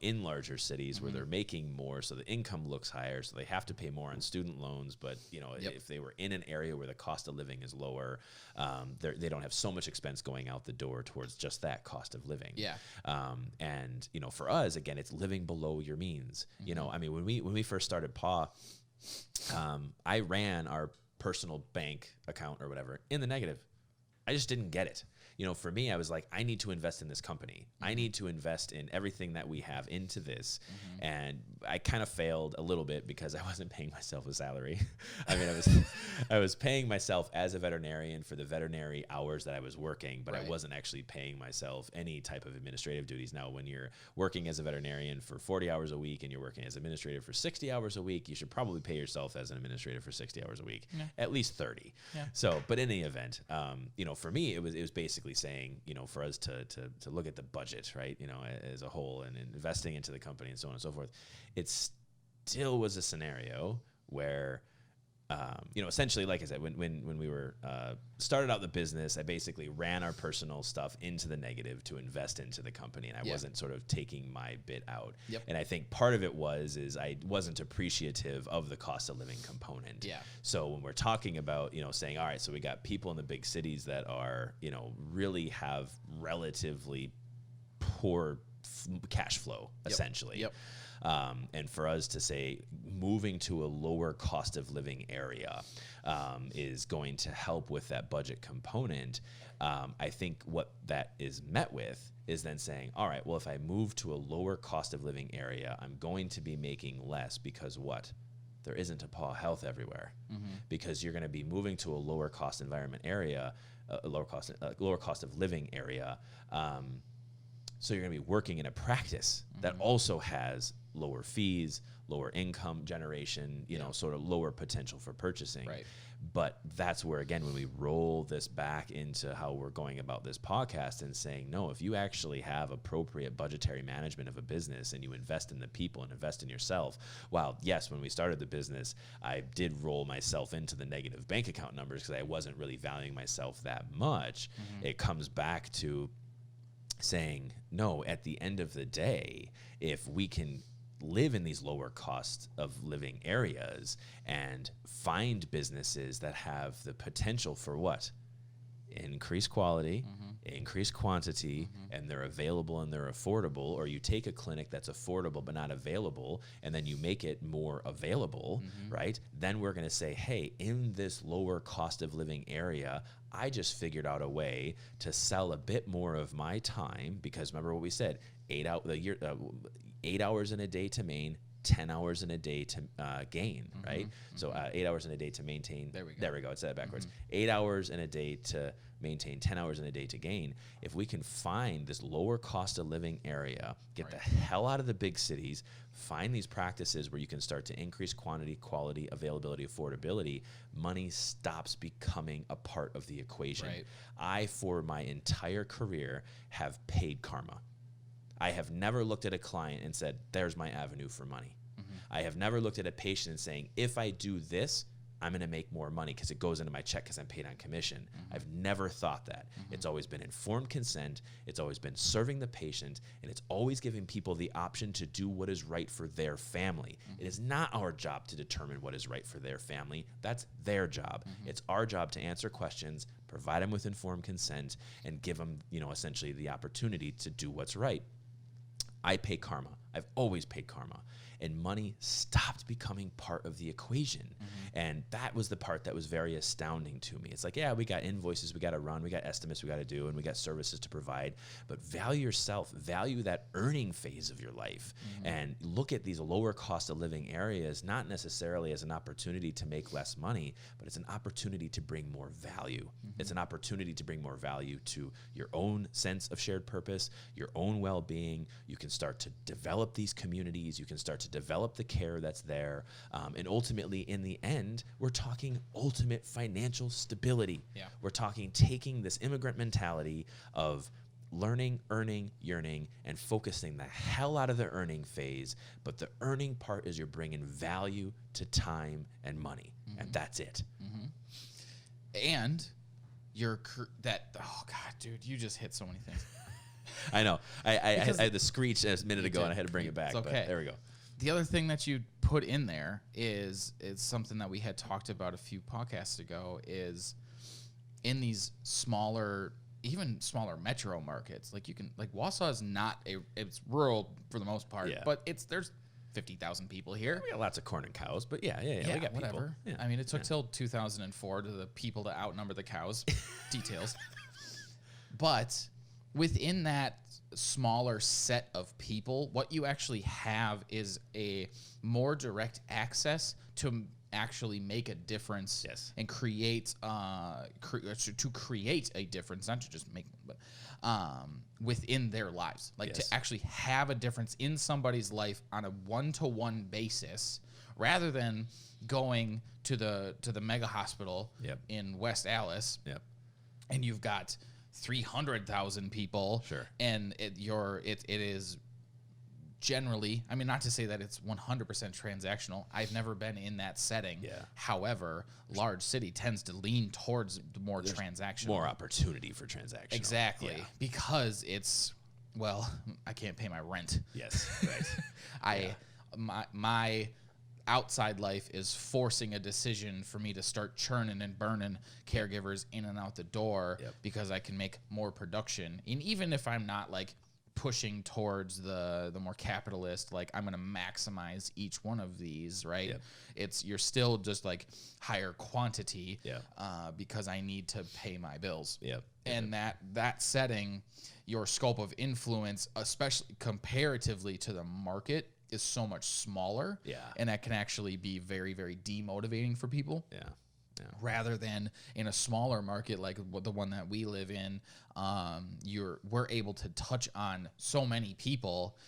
in larger cities where they're making more, so the income looks higher, so they have to pay more on student loans. But, if they were in an area where the cost of living is lower, they don't have so much expense going out the door towards just that cost of living. Yeah. And, for us, again, it's living below your means. When we first started PAW, I ran our personal bank account or whatever in the negative. I just didn't get it. For me, I was like, I need to invest in this company. I need to invest in everything that we have into this. And I kind of failed a little bit because I wasn't paying myself a salary. I was paying myself as a veterinarian for the veterinary hours that I was working, but I wasn't actually paying myself any type of administrative duties. Now, when you're working as a veterinarian for 40 hours a week and you're working as administrative for 60 hours a week, you should probably pay yourself as an administrative for 60 hours a week, at least 30. Yeah. So, but in any event, for me, it was basically saying, for us to look at the budget, right, as a whole, and investing into the company and so on and so forth. It still was a scenario where, essentially, like I said, when we were started out the business, I basically ran our personal stuff into the negative to invest into the company, and I wasn't sort of taking my bit out. Yep. And I think part of it is I wasn't appreciative of the cost of living component. Yeah. So when we're talking about, saying, all right, so we got people in the big cities that are, really have relatively poor cash flow, essentially. Yep. And for us to say moving to a lower cost of living area is going to help with that budget component, I think what that is met with is then saying, all right, well, if I move to a lower cost of living area, I'm going to be making less because what? There isn't a PAW Health everywhere, because you're going to be moving to a lower cost environment area, a lower cost of living area. So you're going to be working in a practice that also has lower fees, lower income generation, sort of lower potential for purchasing. Right. But that's where, again, when we roll this back into how we're going about this podcast and saying, no, if you actually have appropriate budgetary management of a business and you invest in the people and invest in yourself, while, yes, when we started the business, I did roll myself into the negative bank account numbers because I wasn't really valuing myself that much. It comes back to saying, no, at the end of the day, if we can live in these lower cost of living areas and find businesses that have the potential for what? Increased quality, increased quantity, and they're available and they're affordable, or you take a clinic that's affordable but not available, and then you make it more available, right? Then we're going to say, hey, in this lower cost of living area, I just figured out a way to sell a bit more of my time, because remember what we said, 8 hours in a day to main, 10 hours in a day to gain, right? So 8 hours in a day to maintain. There we go. I said it backwards. 8 hours in a day to maintain, 10 hours in a day to gain. If we can find this lower cost of living area, get the hell out of the big cities, find these practices where you can start to increase quantity, quality, availability, affordability, money stops becoming a part of the equation. Right. I, for my entire career, have paid karma. I have never looked at a client and said, there's my avenue for money. I have never looked at a patient and saying, if I do this, I'm going to make more money because it goes into my check because I'm paid on commission. I've never thought that. It's always been informed consent. It's always been serving the patient, and it's always giving people the option to do what is right for their family. It is not our job to determine what is right for their family. That's their job. It's our job to answer questions, provide them with informed consent, and give them, essentially the opportunity to do what's right. I pay karma. I've always paid karma. And money stopped becoming part of the equation. And that was the part that was very astounding to me. It's like, yeah, we got invoices we got to run, we got estimates we got to do, and we got services to provide. But value yourself, value that earning phase of your life, and look at these lower cost of living areas, not necessarily as an opportunity to make less money, but it's an opportunity to bring more value. It's an opportunity to bring more value to your own sense of shared purpose, your own well-being. You can start to develop these communities. You can start to develop the care that's there. And ultimately, in the end, we're talking ultimate financial stability. Yeah. We're talking taking this immigrant mentality of learning, earning, yearning, and focusing the hell out of the earning phase. But the earning part is you're bringing value to time and money. And that's it. And oh God, dude, you just hit so many things. I know. I had the screech a minute ago, and I had to bring it back. It's okay. But there we go. The other thing that you put in there is something that we had talked about a few podcasts ago, is in these smaller, even smaller metro markets, like Wausau is not it's rural for the most part, but there's 50,000 people here. We got lots of corn and cows, but yeah, we got whatever. people. Yeah. I mean, it took till 2004 to the people to outnumber the cows. Details. But within that smaller set of people, what you actually have is a more direct access to actually make a difference and create to create a difference, not to just make, but within their lives, like to actually have a difference in somebody's life on a one-to-one basis, rather than going to the mega hospital in West Allis, and you've got 300,000 people, and it is generally, I mean, not to say that it's 100% transactional. I've never been in that setting. However, large city tends to lean towards the more transactional. More opportunity for transactional. Exactly. Because it's, well, I can't pay my rent. Yes, right. My outside life is forcing a decision for me to start churning and burning caregivers in and out the door because I can make more production. And even if I'm not like pushing towards the more capitalist, like I'm going to maximize each one of these, right? You're still just like higher quantity because I need to pay my bills. And that setting, your scope of influence, especially comparatively to the market, is so much smaller, and that can actually be very, very demotivating for people. Rather than in a smaller market like the one that we live in, we're able to touch on so many people.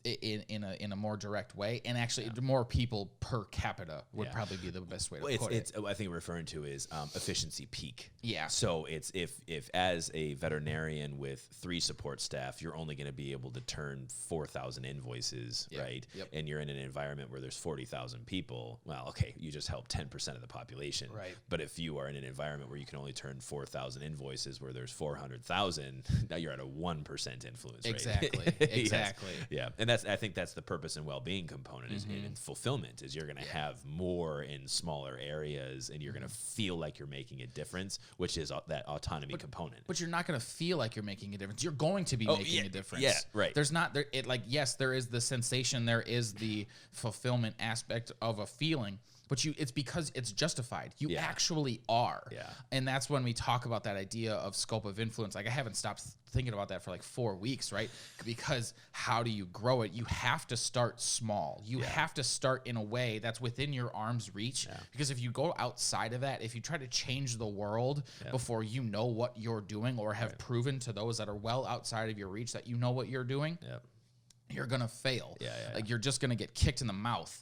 In a more direct way, and actually more people per capita would probably be the best way to put it. I think referring to is efficiency peak. So it's if as a veterinarian with 3 support staff, you're only going to be able to turn 4,000 invoices, right? And you're in an environment where there's 40,000 people. Well, okay, you just help 10% of the population, right? But if you are in an environment where you can only turn 4,000 invoices, where there's 400,000, now you're at a 1% influence rate. Exactly. And I think that's the purpose and well-being component is in fulfillment, is you're going to have more in smaller areas, and you're going to feel like you're making a difference, which is that autonomy component. But you're not going to feel like you're making a difference. You're going to be making a difference. There's not there. Yes, there is the sensation, there is the fulfillment aspect of a feeling, but it's because it's justified. You actually are. And that's when we talk about that idea of scope of influence. Like, I haven't stopped thinking about that for like 4 weeks, right? Because how do you grow it? You have to start small. You have to start in a way that's within your arm's reach. Because if you go outside of that, if you try to change the world before you know what you're doing, or have proven to those that are well outside of your reach that you know what you're doing, you're going to fail. Like, you're just going to get kicked in the mouth.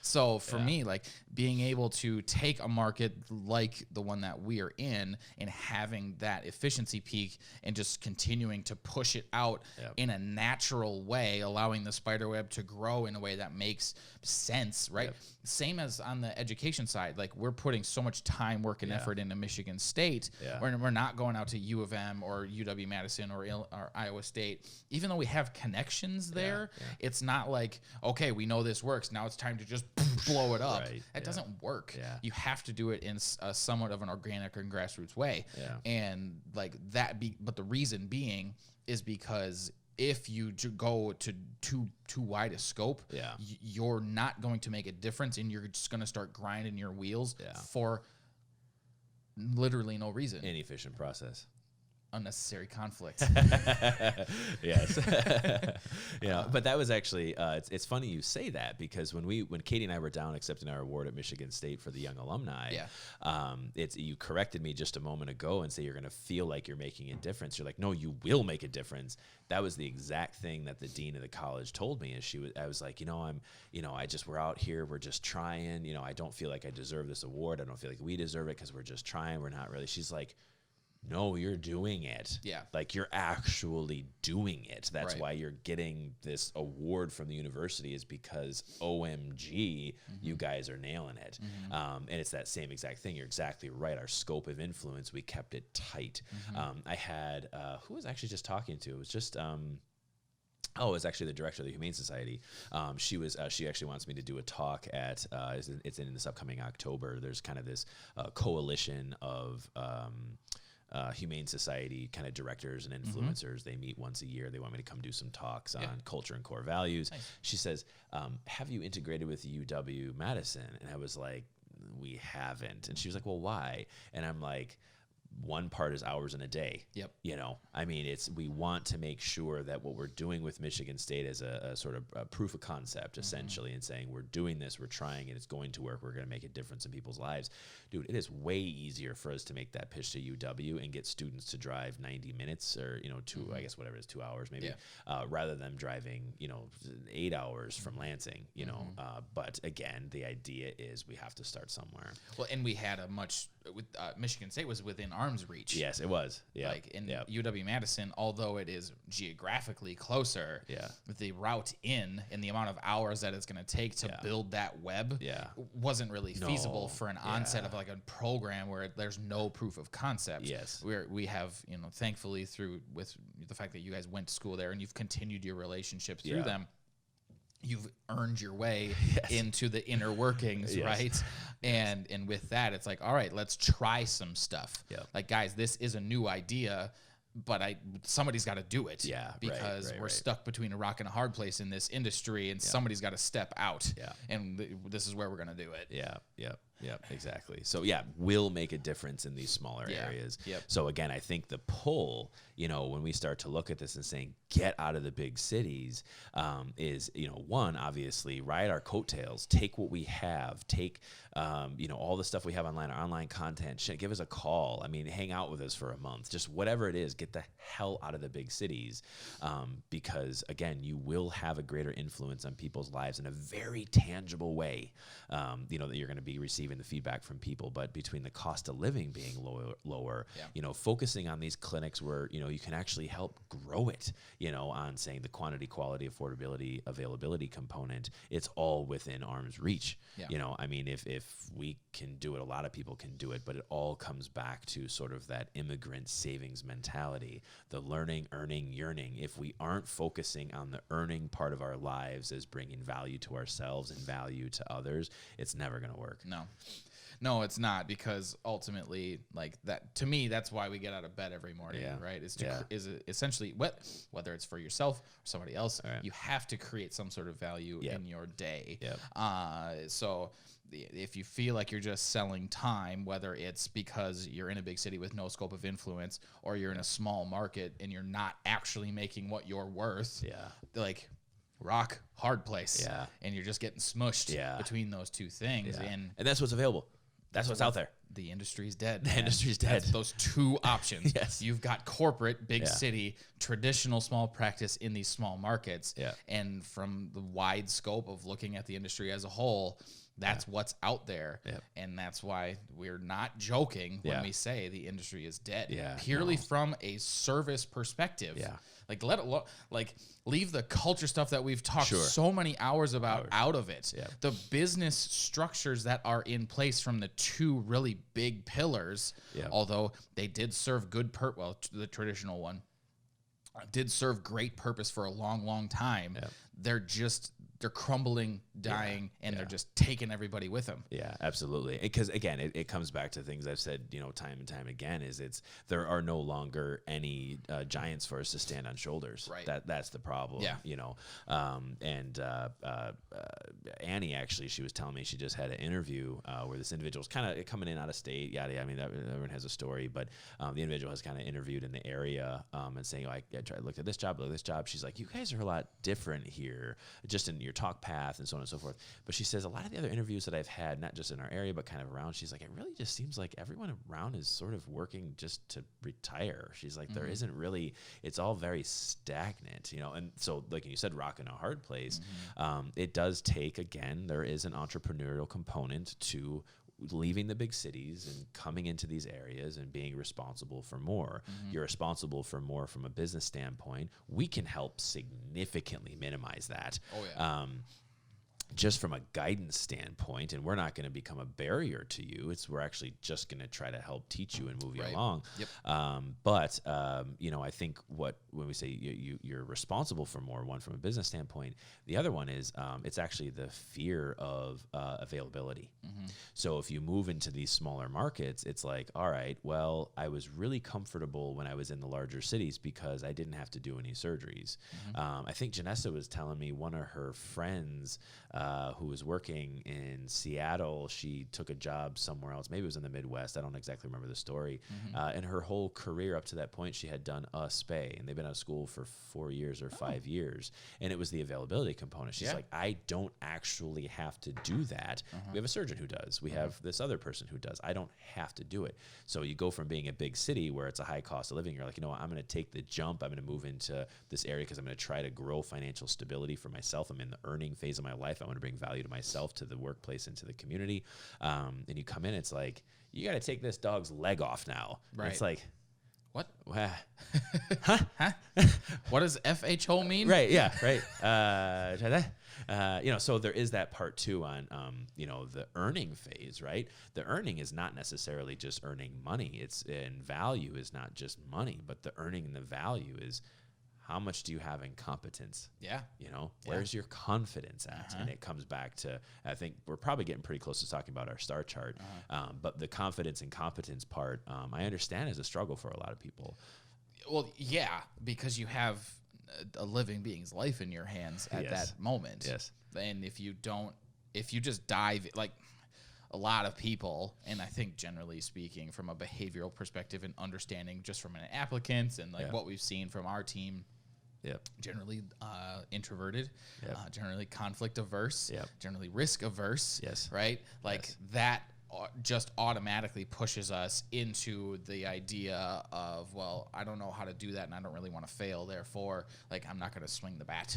So for me, like, being able to take a market like the one that we are in and having that efficiency peak and just continuing to push it out in a natural way, allowing the spider web to grow in a way that makes sense, right? Same as on the education side. Like, we're putting so much time, work, and effort into Michigan State. We're not going out to U of M or UW-Madison or Iowa State. Even though we have connections there, it's not like, okay, we know this works, now it's time to just blow it up. That doesn't work. You have to do it in somewhat of an organic and grassroots way. And like that, but the reason being is because if you go to too wide a scope, you're not going to make a difference, and you're just going to start grinding your wheels for literally no reason. Inefficient process. Unnecessary conflict. Yes. But that was actually it's funny you say that, because when Katie and I were down accepting our award at Michigan State for the young alumni, you corrected me just a moment ago and say you're going to feel like you're making a difference. You're like, no, you will make a difference. That was the exact thing that the dean of the college told me. I was like, we're out here, we're just trying. I don't feel like I deserve this award. I don't feel like we deserve it because we're just trying. We're not really. She's like, no, you're doing it. Yeah. Like, you're actually doing it. That's why you're getting this award from the university, is because OMG, you guys are nailing it. And it's that same exact thing. You're exactly right. Our scope of influence, we kept it tight. I had, who was I actually just talking to? It was just, it was actually the director of the Humane Society. She actually wants me to do a talk at, it's in this upcoming October. There's kind of this coalition of, Humane Society kind of directors and influencers. They meet once a year. They want me to come do some talks on culture and core values. Nice. She says, have you integrated with UW-Madison? And I was like, we haven't. And she was like, well, why? And I'm like, one part is hours in a day. Yep. We want to make sure that what we're doing with Michigan State is a sort of a proof of concept, essentially, and saying we're doing this, we're trying it, it's going to work, we're going to make a difference in people's lives. Dude, it is way easier for us to make that pitch to UW and get students to drive 90 minutes or, I guess whatever it is, 2 hours maybe, rather than driving, 8 hours from Lansing, but again, the idea is we have to start somewhere. Well, and we had Michigan State was within arm's reach. Yes, it was. Yeah. Like in UW-Madison, although it is geographically closer, the route in and the amount of hours that it's going to take to build that web wasn't really feasible for an onset of like a program where there's no proof of concept. Yes. We have, thankfully with the fact that you guys went to school there and you've continued your relationship through them, you've earned your way into the inner workings, right? And with that, it's like, all right, let's try some stuff. Like, guys, this is a new idea, but somebody's got to do it. Because we're stuck between a rock and a hard place in this industry, and somebody's got to step out. And this is where we're going to do it. Yeah, exactly. So will make a difference in these smaller areas. So again, I think the pull, when we start to look at this and saying, get out of the big cities, is, one, obviously ride our coattails, take what we have, take, all the stuff we have online, our online content, give us a call. Hang out with us for a month, just whatever it is, get the hell out of the big cities. Because again, you will have a greater influence on people's lives in a very tangible way, that you're going to be receiving the feedback from people. But between the cost of living being lower, focusing on these clinics where, you can actually help grow it, on saying the quantity, quality, affordability, availability component, it's all within arm's reach. If we can do it, a lot of people can do it, but it all comes back to sort of that immigrant savings mentality, the learning, earning, yearning. If we aren't focusing on the earning part of our lives as bringing value to ourselves and value to others, it's never going to work. No, it's not, because ultimately, like that, to me, that's why we get out of bed every morning, right? Is essentially whether it's for yourself or somebody else, you have to create some sort of value in your day. So if you feel like you're just selling time, whether it's because you're in a big city with no scope of influence, or you're in a small market and you're not actually making what you're worth, like, rock, hard place, and you're just getting smushed between those two things, and that's what's available. That's what's out there. The industry's dead. The industry's dead. That's those two options. You've got corporate, big city, traditional small practice in these small markets, and from the wide scope of looking at the industry as a whole, that's what's out there. And that's why we're not joking when we say the industry is dead. Purely from a service perspective. Like, leave the culture stuff that we've talked so many hours about out of it. The business structures that are in place from the two really big pillars, although they did serve good the traditional one did serve great purpose for a long, long time. They're crumbling dying, and they're just taking everybody with them. Yeah, absolutely. Because again, it comes back to things I've said, time and time again. There are no longer any giants for us to stand on shoulders. Right. That's the problem. Yeah. Annie actually, she was telling me she just had an interview where this individual's kind of coming in out of state. Yada yada. I mean, everyone has a story, but the individual has kind of interviewed in the area and saying, I looked at this job, looked at this job. She's like, you guys are a lot different here, just in your talk path and so on and so forth. But she says a lot of the other interviews that I've had, not just in our area, but kind of around, she's like, it really just seems like everyone around is sort of working just to retire. She's like, there isn't really, it's all very stagnant, and so like you said, rock in a hard place. It does take, again, there is an entrepreneurial component to leaving the big cities and coming into these areas and being responsible for more. You're responsible for more from a business standpoint. We can help significantly minimize that. Oh, yeah. Just from a guidance standpoint, and we're not going to become a barrier to you. We're actually just going to try to help teach you and move you along. Yep. I think when we say you're responsible for more, one from a business standpoint, the other one is it's actually the fear of availability. So if you move into these smaller markets, it's like, all right, well, I was really comfortable when I was in the larger cities because I didn't have to do any surgeries. I think Janessa was telling me one of her friends who was working in Seattle, she took a job somewhere else. Maybe it was in the Midwest. I don't exactly remember the story. And her whole career up to that point, she had done a spay, and they've been out of school for 4 years or 5 years. And it was the availability component. She's like, I don't actually have to do that. We have a surgeon who does. We have this other person who does. I don't have to do it. So you go from being a big city where it's a high cost of living. You're like, what, I'm going to take the jump. I'm going to move into this area because I'm going to try to grow financial stability for myself. I'm in the earning phase of my life. I want to bring value to myself, to the workplace, and to the community. And you come in, it's like, you got to take this dog's leg off now. Right. And it's like, what? Huh? What does FHO mean? Right. Yeah. Right. So there is that part too on, the earning phase, right? The earning is not necessarily just earning money. And value is not just money, but the earning and the value is, how much do you have in competence? Yeah. Where's your confidence at? And it comes back to, I think we're probably getting pretty close to talking about our star chart. But the confidence and competence part, I understand is a struggle for a lot of people. Well, yeah, because you have a living being's life in your hands at that moment. Yes. And if you just dive, like a lot of people, and I think generally speaking from a behavioral perspective and understanding just from an applicant and what we've seen from our team, generally introverted, generally conflict averse, generally risk averse, right? Like that just automatically pushes us into the idea of, well, I don't know how to do that and I don't really want to fail, therefore, like, I'm not going to swing the bat.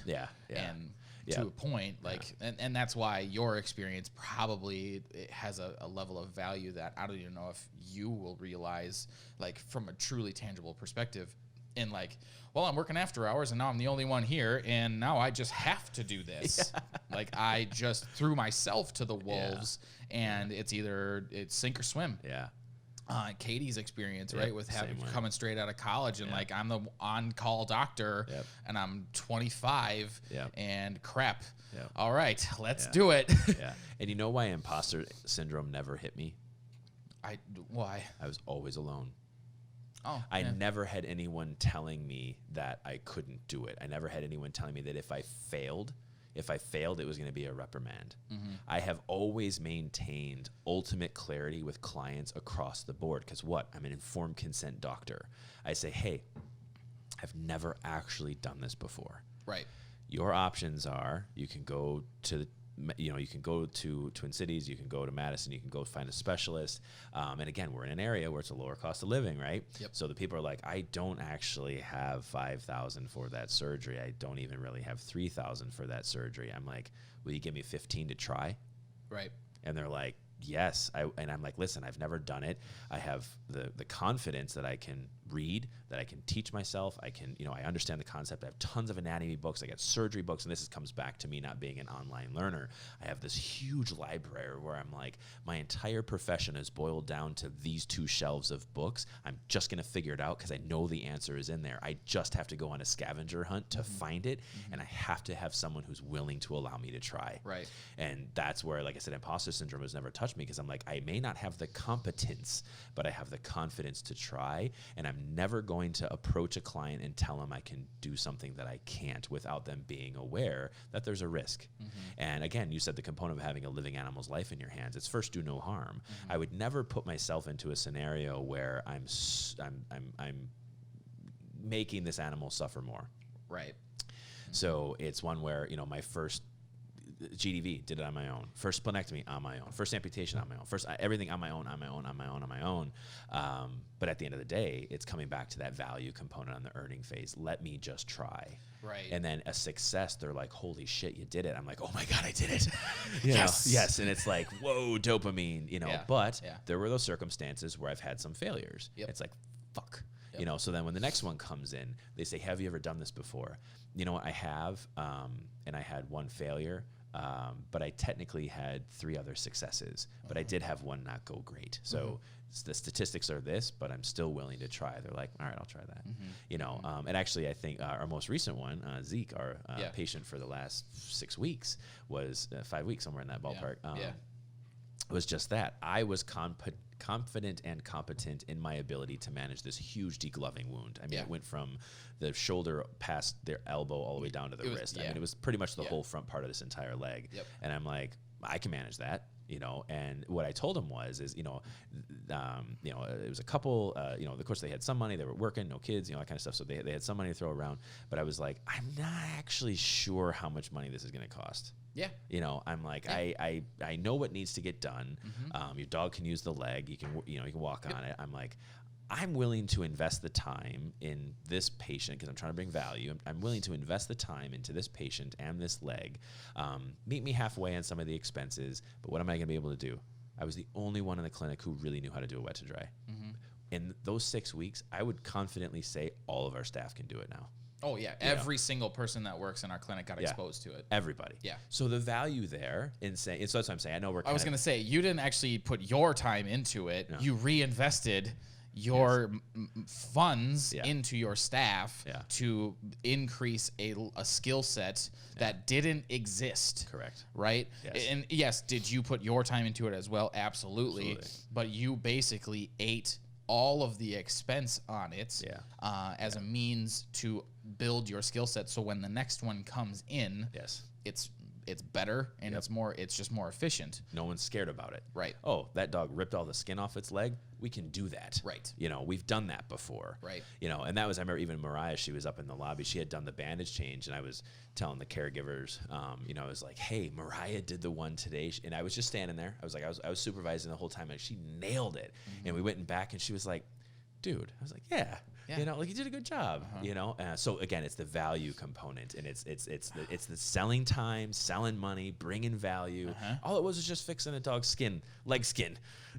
And to a point, like, and that's why your experience probably has a level of value that I don't even know if you will realize, like, from a truly tangible perspective. And like, well, I'm working after hours and now I'm the only one here and now I just have to do this. Like, I just threw myself to the wolves and it's sink or swim. Katie's experience, right, with coming straight out of college and like, I'm the on-call doctor and I'm 25 and crap. All right, let's do it. And you know why imposter syndrome never hit me? Why? I was always alone. I never had anyone telling me that I couldn't do it. I never had anyone telling me that if I failed, it was going to be a reprimand. I have always maintained ultimate clarity with clients across the board. Because I'm an informed consent doctor. I say, hey, I've never actually done this before. Right. Your options are, you can go to Twin Cities, you can go to Madison, you can go find a specialist. And again, we're in an area where it's a lower cost of living, right? So the people are like, I don't actually have $5,000 for that surgery. I don't even really have $3,000 for that surgery. I'm like, will you give me $15 to try? Right. And they're like, yes. And I'm like, listen, I've never done it. I have the confidence that I can read, that I can teach myself. I can, I understand the concept. I have tons of anatomy books. I got surgery books. And this comes back to me not being an online learner. I have this huge library where I'm like, my entire profession is boiled down to these 2 shelves of books. I'm just going to figure it out because I know the answer is in there. I just have to go on a scavenger hunt to find it. And I have to have someone who's willing to allow me to try. Right. And that's where, like I said, imposter syndrome has never touched me because I'm like, I may not have the competence, but I have the confidence to try. And I'm never going to approach a client and tell them I can do something that I can't without them being aware that there's a risk. And again, you said the component of having a living animal's life in your hands. It's first do no harm. I would never put myself into a scenario where I'm making this animal suffer more. Right. So it's one where, my first GDV did it on my own. First splenectomy on my own. First amputation on my own. First everything on my own. But at the end of the day, it's coming back to that value component on the earning phase. Let me just try. Right. And then a success, they're like, holy shit, you did it. I'm like, oh my God, I did it. Yes. Yes. And it's like, whoa, dopamine, Yeah. But Yeah. there were those circumstances where I've had some failures. Yep. It's like, fuck. Yep. So then when the next one comes in, they say, have you ever done this before? I have, and I had one failure. But I technically had 3 other successes, but I did have one not go great. So the statistics are this, but I'm still willing to try. They're like, all right, I'll try that. And actually I think our most recent one, Zeke, our patient for the last 6 weeks was 5 weeks, somewhere in that ballpark. Was just that. I was confident and competent in my ability to manage this huge degloving wound. I mean, it went from the shoulder past their elbow all the way down to the wrist. I mean, it was pretty much the whole front part of this entire leg. Yep. And I'm like, I can manage that. And what I told him was, it was a couple, of course they had some money, they were working, no kids, that kind of stuff. So they had some money to throw around, but I was like, I'm not actually sure how much money this is going to cost. Yeah. I'm like, I know what needs to get done. Your dog can use the leg. You can walk on it. I'm like, I'm willing to invest the time in this patient because I'm trying to bring value. I'm willing to invest the time into this patient and this leg. Meet me halfway on some of the expenses, but what am I going to be able to do? I was the only one in the clinic who really knew how to do a wet to dry. In those 6 weeks, I would confidently say all of our staff can do it now. Oh, yeah. Every single person that works in our clinic got exposed to it. Everybody. Yeah. So the value there in saying, so that's what I'm saying. I know I was going to say, you didn't actually put your time into it. No. You reinvested your funds into your staff to increase a skill set that didn't exist. Correct. Right? Yes. And yes, did you put your time into it as well? Absolutely. But you basically ate all of the expense on it as a means to build your skill set. So when the next one comes in, it's better and it's just more efficient. No one's scared about it. Right. Oh, that dog ripped all the skin off its leg. We can do that. Right. We've done that before. Right. And that was, I remember even Mariah, she was up in the lobby. She had done the bandage change, and I was telling the caregivers, I was like, hey, Mariah did the one today. And I was just standing there. I was supervising the whole time, and she nailed it. And we went back, and she was like, dude. I was like, yeah. You did a good job. So again, it's the value component, and it's the selling time, selling money, bringing value. All it was just fixing a dog's leg skin.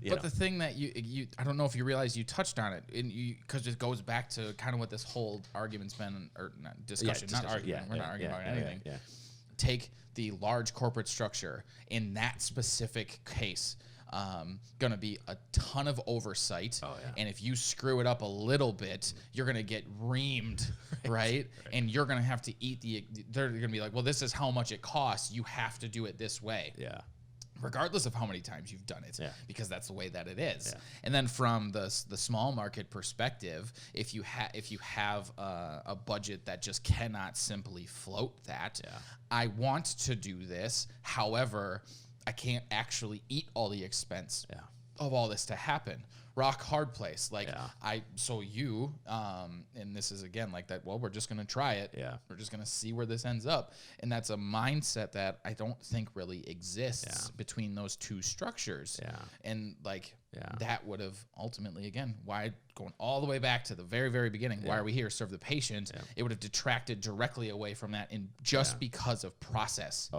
But the thing that you I don't know if you realize you touched on it, because it goes back to kind of what this whole argument's been, or not discussion, not argument. We're not arguing about anything. Take the large corporate structure in that specific case. Gonna be a ton of oversight, and if you screw it up a little bit, you're gonna get reamed, right? And you're gonna have to eat they're gonna be like, well, this is how much it costs. You have to do it this way, regardless of how many times you've done it, because that's the way that it is. And then from the small market perspective, if you have a budget that just cannot simply float that, I want to do this, however, I can't actually eat all the expense of all this to happen. Rock hard place. And this is again like that, well, we're just going to try it. We're just going to see where this ends up. And that's a mindset that I don't think really exists between those two structures. And that would have ultimately, again, why going all the way back to the very, very beginning, why are we here? Serve the patient. It would have detracted directly away from that because of process.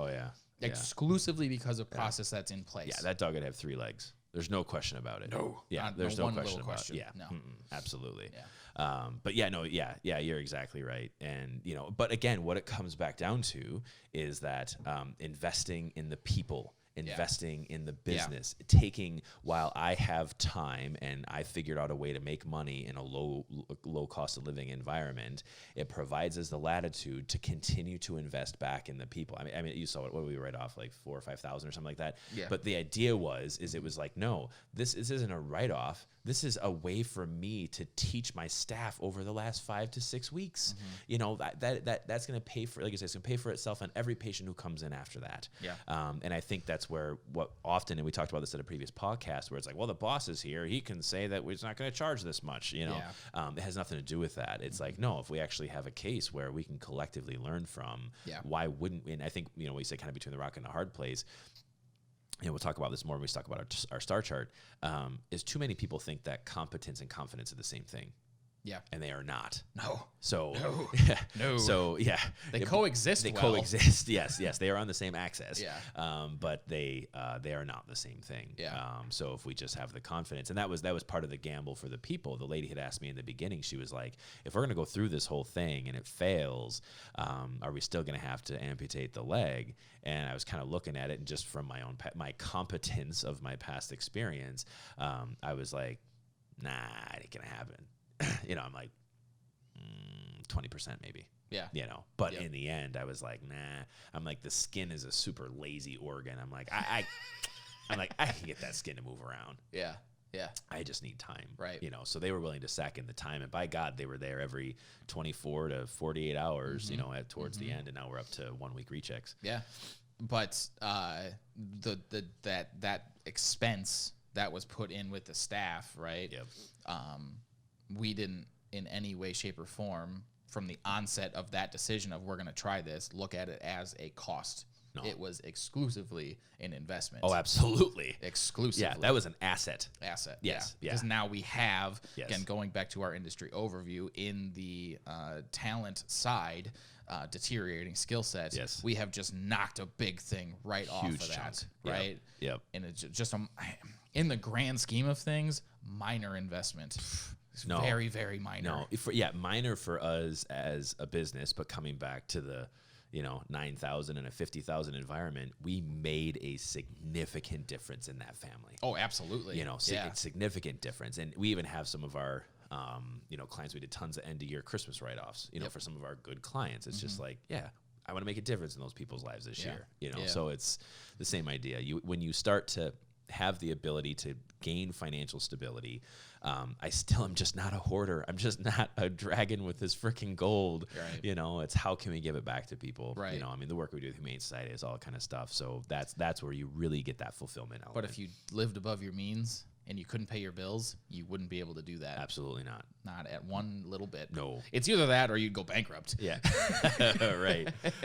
exclusively because of process that's in place. Yeah, that dog would have 3 legs. There's no question about it. No. Yeah, Not- there's no no one question little about question. it. Yeah, No. absolutely. Yeah. But you're exactly right. And, but again, what it comes back down to is that investing in the people, investing in the business, taking while I have time and I figured out a way to make money in a low cost of living environment, it provides us the latitude to continue to invest back in the people. I mean, you saw what we write off, like 4,000 or 5,000 or something like that. Yeah. But the idea it was like, no, this isn't a write off. This is a way for me to teach my staff over the last 5 to 6 weeks. That's going to pay for, like I said, it's going to pay for itself on every patient who comes in after that. Yeah. And I think that's where what often, and we talked about this at a previous podcast, where it's like, well, the boss is here. He can say that we're not going to charge this much, It has nothing to do with that. It's like, no, if we actually have a case where we can collectively learn from, why wouldn't we? And I think, we say kind of between the rock and the hard place, we'll talk about this more when we talk about our star chart, is too many people think that competence and confidence are the same thing. Yeah. And they are not. No. So No. So They coexist. They well. coexist. Yes. They are on the same axis. Yeah. But they are not the same thing. Yeah. So if we just have the confidence, and that was part of the gamble for the people. The lady had asked me in the beginning. She was like, "If we're gonna go through this whole thing and it fails, are we still gonna have to amputate the leg?" And I was kind of looking at it, and just from my own my competence of my past experience, I was like, "Nah, it ain't gonna happen." I'm like 20% maybe. Yeah. But in the end, I was like, nah. I'm like, the skin is a super lazy organ. I'm like, I can get that skin to move around. Yeah. Yeah. I just need time. Right. So they were willing to sack in the time, and by God, they were there every 24 to 48 hours, towards the end, and now we're up to 1 week rechecks. Yeah. But that expense that was put in with the staff, right? Yep. We didn't in any way, shape, or form from the onset of that decision of we're going to try this, look at it as a cost. No. It was exclusively an investment. Oh, absolutely. Exclusively. Yeah, that was an asset. Yes. Yeah. Because now we have, again, going back to our industry overview, in the talent side, deteriorating skill sets, we have just knocked a big thing right off of that, right? Yep. And it's just, in the grand scheme of things, minor investment. It's very, very minor. No, minor for us as a business, but coming back to the 9,000 and a 50,000 environment, we made a significant difference in that family. Oh, absolutely. Significant difference. And we even have some of our, clients, we did tons of end of year Christmas write-offs, for some of our good clients. It's just like, I want to make a difference in those people's lives this year, So it's the same idea. When you start to have the ability to gain financial stability, I still am just not a hoarder. I'm just not a dragon with this freaking gold. Right. It's how can we give it back to people? Right. The work we do with Humane Society is all kind of stuff. So that's where you really get that fulfillment element. But if you lived above your means and you couldn't pay your bills, you wouldn't be able to do that. Absolutely not. Not at one little bit. No. It's either that or you'd go bankrupt. Yeah.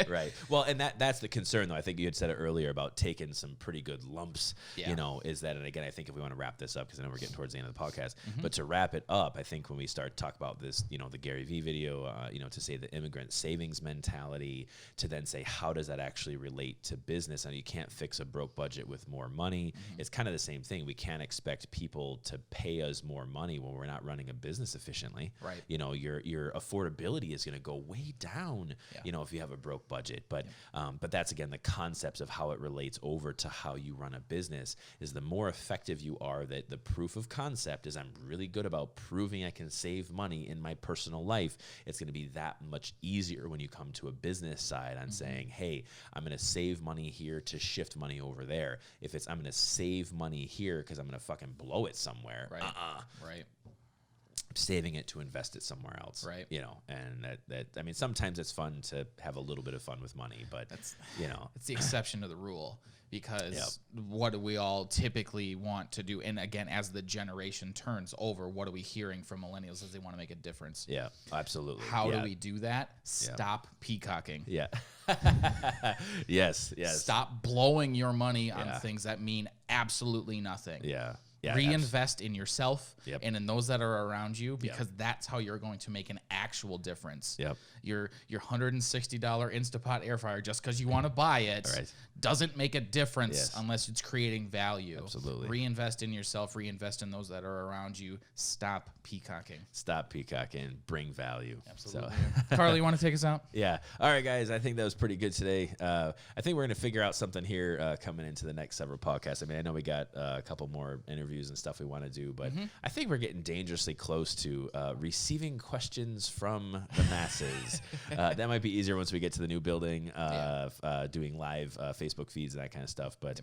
Right. Well, and that's the concern, though. I think you had said it earlier about taking some pretty good lumps, is that, and again, I think if we want to wrap this up, because I know we're getting towards the end of the podcast, but to wrap it up, I think when we start to talk about this, the Gary Vee video, to say the immigrant savings mentality, to then say, how does that actually relate to business? And you can't fix a broke budget with more money. It's kind of the same thing. We can't expect people to pay us more money when we're not running a business efficiently. Right. Your affordability is going to go way down, if you have a broke budget. But that's, again, the concepts of how it relates over to how you run a business is the more effective you are, that the proof of concept is I'm really good about proving I can save money in my personal life. It's going to be that much easier when you come to a business side on saying, hey, I'm going to save money here to shift money over there. If it's I'm going to save money here because I'm going to fucking blow it somewhere. Right. Right. Saving it to invest it somewhere else, right? And that sometimes it's fun to have a little bit of fun with money, but it's it's the exception to the rule, because what do we all typically want to do? And again, as the generation turns over, what are we hearing from millennials as they want to make a difference? Yeah, absolutely. How do we do that? Stop peacocking. Yeah. Yes. Stop blowing your money on things that mean absolutely nothing. Yeah. Yeah, Reinvest in yourself Yep. and in those that are around you, because that's how you're going to make an actual difference. Yep. Your $160 Instapot air fryer, just because you want to buy it, Right. doesn't make a difference Yes. unless it's creating value. Absolutely. Reinvest in yourself. Reinvest in those that are around you. Stop peacocking. Stop peacocking. Bring value. Absolutely. So. Carly, you want to take us out? Yeah. All right, guys. I think that was pretty good today. I think we're going to figure out something here coming into the next several podcasts. I mean, I know we got a couple more interviews and stuff we want to do, but I think we're getting dangerously close to receiving questions from the masses. That might be easier once we get to the new building, doing live Facebook feeds and that kind of stuff. But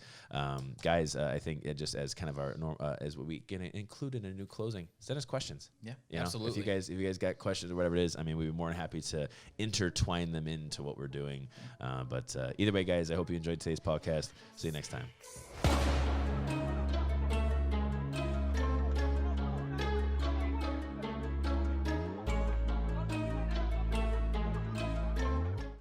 guys, I think it just as kind of our as what we can include in a new closing, send us questions. Yeah, You know, absolutely. If you guys got questions or whatever it is, I mean, we'd be more than happy to intertwine them into what we're doing. But either way, guys, I hope you enjoyed today's podcast. See you next time.